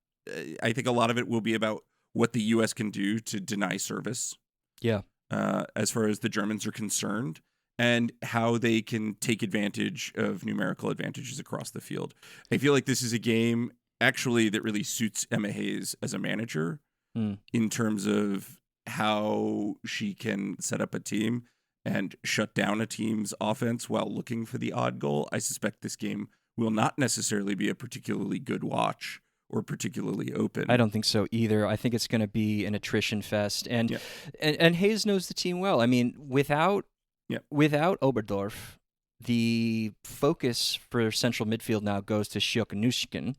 I think a lot of it will be about what the U.S. can do to deny service. Yeah. As far as the Germans are concerned, and how they can take advantage of numerical advantages across the field. I feel like this is a game, actually, that really suits Emma Hayes as a manager in terms of how she can set up a team and shut down a team's offense while looking for the odd goal. I suspect this game will not necessarily be a particularly good watch or particularly open. I don't think so either. I think it's going to be an attrition fest. And Hayes knows the team well. I mean, without Oberdorf, the focus for central midfield now goes to Sjoeke Nüsken,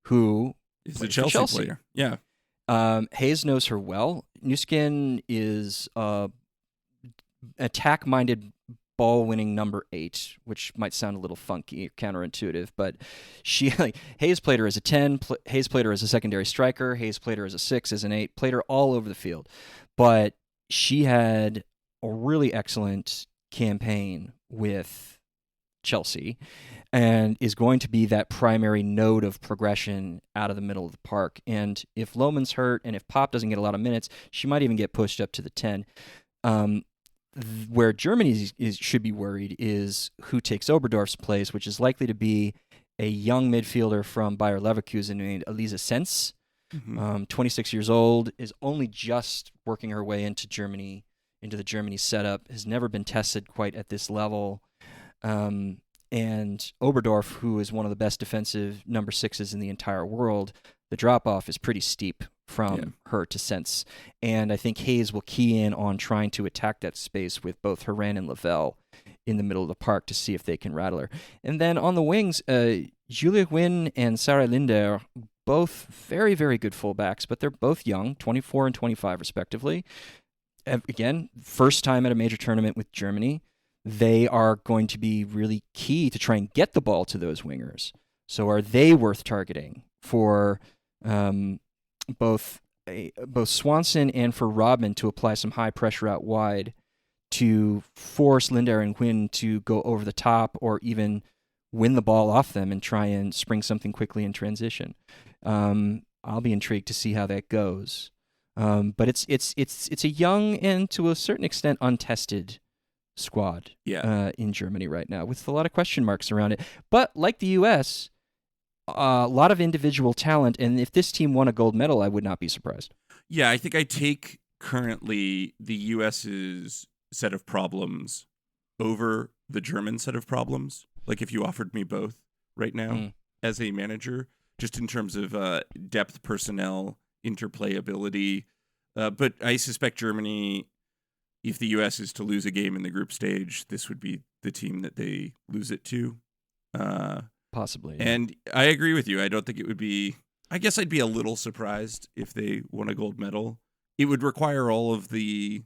who is a Chelsea player. Yeah. Hayes knows her well. Nüsken is attack-minded, ball-winning number 8, which might sound a little funky, counterintuitive, but Hayes played her as a 10, Hayes played her as a secondary striker, Hayes played her as a 6, as an 8, played her all over the field. But she had a really excellent campaign with Chelsea and is going to be that primary node of progression out of the middle of the park. And if Lohman's hurt and if Popp doesn't get a lot of minutes, she might even get pushed up to the 10. Where Germany should be worried is who takes Oberdorf's place, which is likely to be a young midfielder from Bayer Leverkusen named Elisa Sens, Mhm. 26 years old, is only just working her way into Germany, into the Germany setup, has never been tested quite at this level. And Oberdorf, who is one of the best defensive number sixes in the entire world, the drop-off is pretty steep from her to Sense. And I think Hayes will key in on trying to attack that space with both Horan and Lavelle in the middle of the park to see if they can rattle her. And then on the wings, Julia Nguyen and Sarah Linder, both very, very good fullbacks, but they're both young, 24 and 25 respectively. Again, first time at a major tournament with Germany. They are going to be really key to try and get the ball to those wingers. So are they worth targeting for both Swanson and for Rodman to apply some high pressure out wide to force Linder and Nguyen to go over the top or even win the ball off them and try and spring something quickly in transition? I'll be intrigued to see how that goes. But it's a young and to a certain extent untested squad in Germany right now with a lot of question marks around it. But like the U.S., a lot of individual talent, and if this team won a gold medal, I would not be surprised. Yeah, I think I take currently the U.S.'s set of problems over the German set of problems. Like if you offered me both right now as a manager, just in terms of depth personnel, interplay ability. But I suspect Germany, if the U.S. is to lose a game in the group stage, this would be the team that they lose it to. Possibly. Yeah. And I agree with you. I don't think it would be... I guess I'd be a little surprised if they won a gold medal. It would require It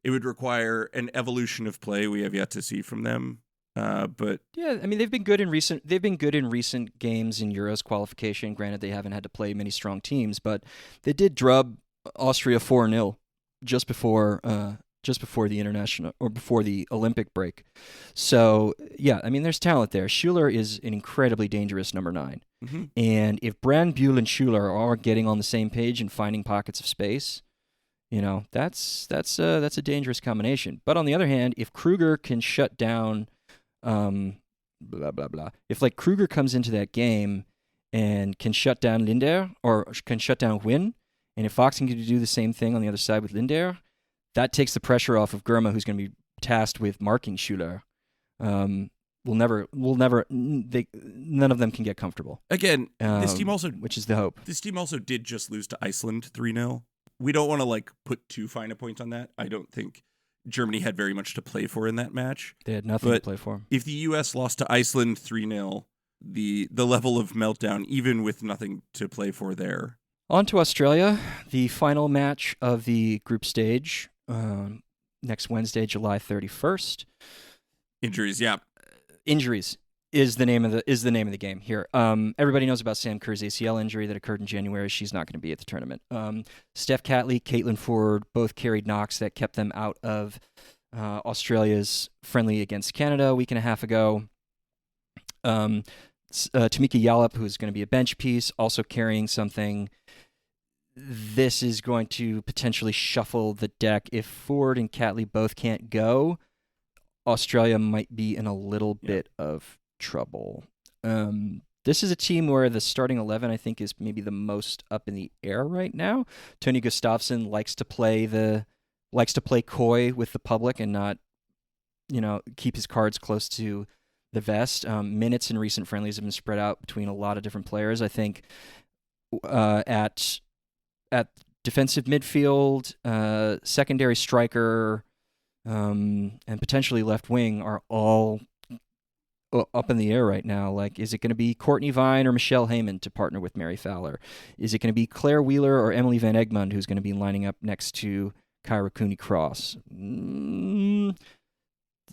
would require an evolution of play we have yet to see from them. But yeah, I mean they've been good in recent games in Euros qualification. Granted, they haven't had to play many strong teams, but they did drub Austria 4-0 just before the international or before the Olympic break. So yeah, I mean there's talent there. Schuler is an incredibly dangerous number 9, and if Brandbuhl and Schuler are getting on the same page and finding pockets of space, you know that's a dangerous combination. But on the other hand, if Kruger can shut down blah blah blah. If like Kruger comes into that game and can shut down Linder or can shut down Nguyen, and if Fox can do the same thing on the other side with Linder, that takes the pressure off of Germa, who's going to be tasked with marking Schuler. None of them can get comfortable. Again, this team also, which is the hope. This team also did just lose to Iceland 3-0. We don't want to like put too fine a point on that. I don't think Germany had very much to play for in that match. They had nothing to play for. If the U.S. lost to Iceland 3-0, the level of meltdown, even with nothing to play for there. On to Australia, the final match of the group stage, next Wednesday, July 31st. Injuries, yeah. Injuries is the name of the game here. Everybody knows about Sam Kerr's ACL injury that occurred in January. She's not going to be at the tournament. Steph Catley, Caitlin Ford both carried knocks that kept them out of Australia's friendly against Canada a week and a half ago. Tamika Yallop, who's going to be a bench piece, also carrying something. This is going to potentially shuffle the deck. If Ford and Catley both can't go, Australia might be in a little bit of trouble. This is a team where the starting 11, I think, is maybe the most up in the air right now. Tony Gustafsson likes to play coy with the public and not, keep his cards close to the vest. Minutes in recent friendlies have been spread out between a lot of different players. I think at defensive midfield, secondary striker, and potentially left wing are all up in the air right now. Like, is it going to be Courtney Vine or Michelle Heyman to partner with Mary Fowler? Is it going to be Claire Wheeler or Emily Van Egmond who's going to be lining up next to Kyra Cooney-Cross?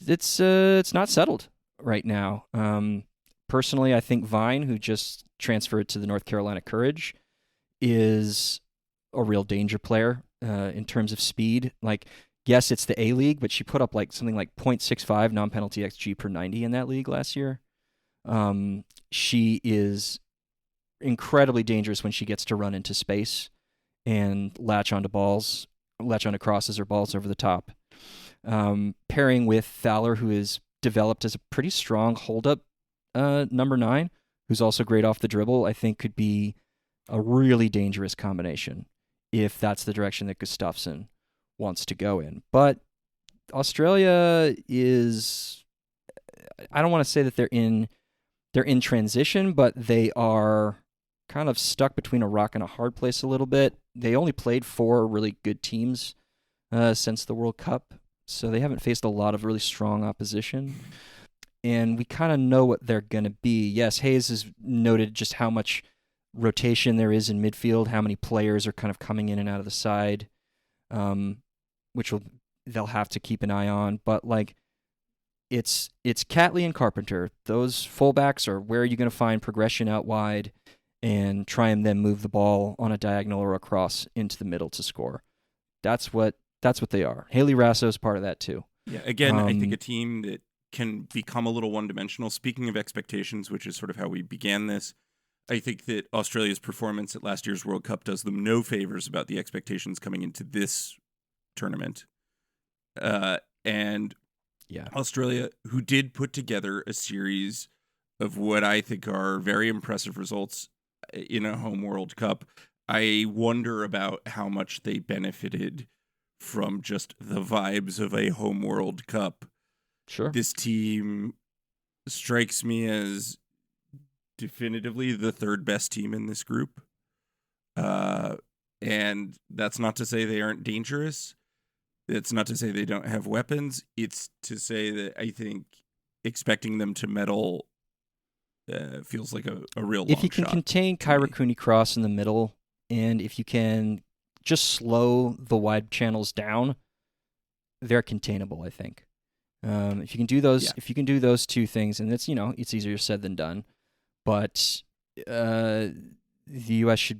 It's not settled right now. Personally, I think Vine, who just transferred to the North Carolina Courage, is a real danger player in terms of speed. Like, yes, it's the A-League, but she put up something like 0.65 non-penalty XG per 90 in that league last year. She is incredibly dangerous when she gets to run into space and latch onto crosses or balls over the top. Pairing with Fowler, who is developed as a pretty strong hold-up number 9, who's also great off the dribble, I think could be a really dangerous combination if that's the direction that Gustafsson wants to go in. But Australia is, I don't want to say that they're in transition, but they are kind of stuck between a rock and a hard place a little bit. They only played 4 really good teams since the World Cup, so they haven't faced a lot of really strong opposition. And we kind of know what they're going to be. Yes, Hayes has noted just how much rotation there is in midfield, how many players are kind of coming in and out of the side, which they'll have to keep an eye on. But like, it's Catley and Carpenter. Those fullbacks are where you're going to find progression out wide and try and then move the ball on a diagonal or across into the middle to score. That's what they are. Haley Rasso is part of that too. Yeah, again, I think a team that can become a little one-dimensional. Speaking of expectations, which is sort of how we began this, I think that Australia's performance at last year's World Cup does them no favors about the expectations coming into this tournament. And yeah, Australia, who did put together a series of what I think are very impressive results in a home World Cup, I wonder about how much they benefited from just the vibes of a home World Cup. Sure. This team strikes me as definitively the third best team in this group. And that's not to say they aren't dangerous. It's not to say they don't have weapons. It's to say that I think expecting them to medal feels like a real long shot. If you can contain Kyra Cooney-Cross in the middle, and if you can just slow the wide channels down, they're containable, I think. If you can do those, if you can do those two things, and it's it's easier said than done, but the U.S.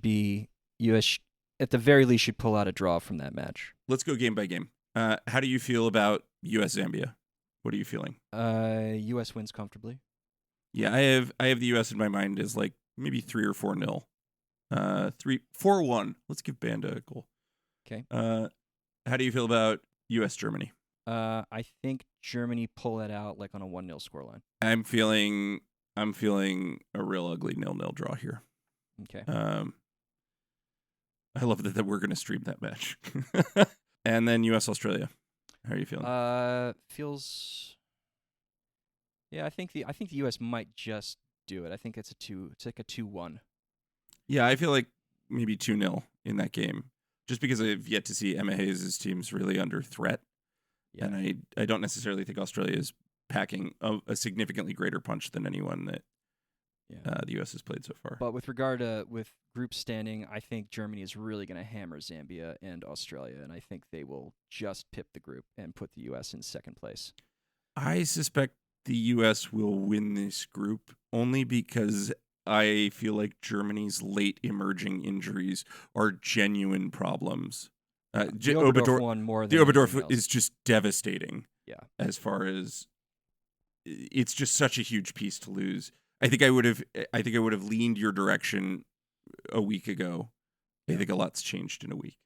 at the very least should pull out a draw from that match. Let's go game by game. How do you feel about U.S. Zambia? What are you feeling? U.S. wins comfortably. Yeah, I have the U.S. in my mind as like maybe 3 or 4-0. 4-1. Let's give Banda a goal. Okay. How do you feel about U.S. Germany? I think Germany pull that out like on a 1-0 scoreline. I'm feeling a real ugly 0-0 draw here. Okay. I love that we're going to stream that match. And then U.S. Australia. How are you feeling? Yeah, I think the U.S. might just do it. I think it's like a 2-1. Yeah, I feel like maybe 2-0 in that game, just because I've yet to see Emma Hayes' teams really under threat. Yeah. And I don't necessarily think Australia is packing a significantly greater punch than anyone that the U.S. has played so far. But with regard to with group standing, I think Germany is really going to hammer Zambia and Australia, and I think they will just pip the group and put the U.S. in second place. I suspect the U.S. will win this group only because I feel like Germany's late emerging injuries are genuine problems. The Oberdorf one more than the Oberdorf is just devastating. Yeah, as far as it's just such a huge piece to lose. I think I would have leaned your direction a week ago. I think a lot's changed in a week.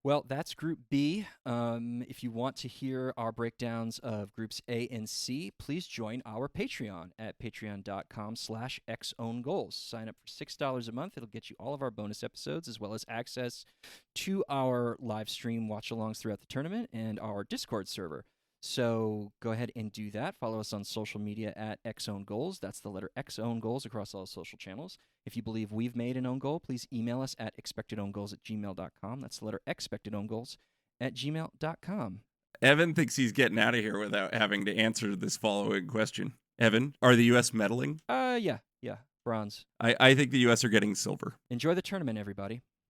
Well, that's Group B. If you want to hear our breakdowns of Groups A and C, please join our Patreon at patreon.com/xowngoals. Sign up for $6 a month. It'll get you all of our bonus episodes, as well as access to our live stream watch-alongs throughout the tournament and our Discord server. So go ahead and do that. Follow us on social media at XOwnGoals. That's the letter XOwnGoals across all social channels. If you believe we've made an own goal, please email us at expectedowngoals@gmail.com. That's the letter expectedowngoals@gmail.com. Evan thinks he's getting out of here without having to answer this following question. Evan, are the U.S. medaling? Yeah. Bronze. I think the U.S. are getting silver. Enjoy the tournament, everybody.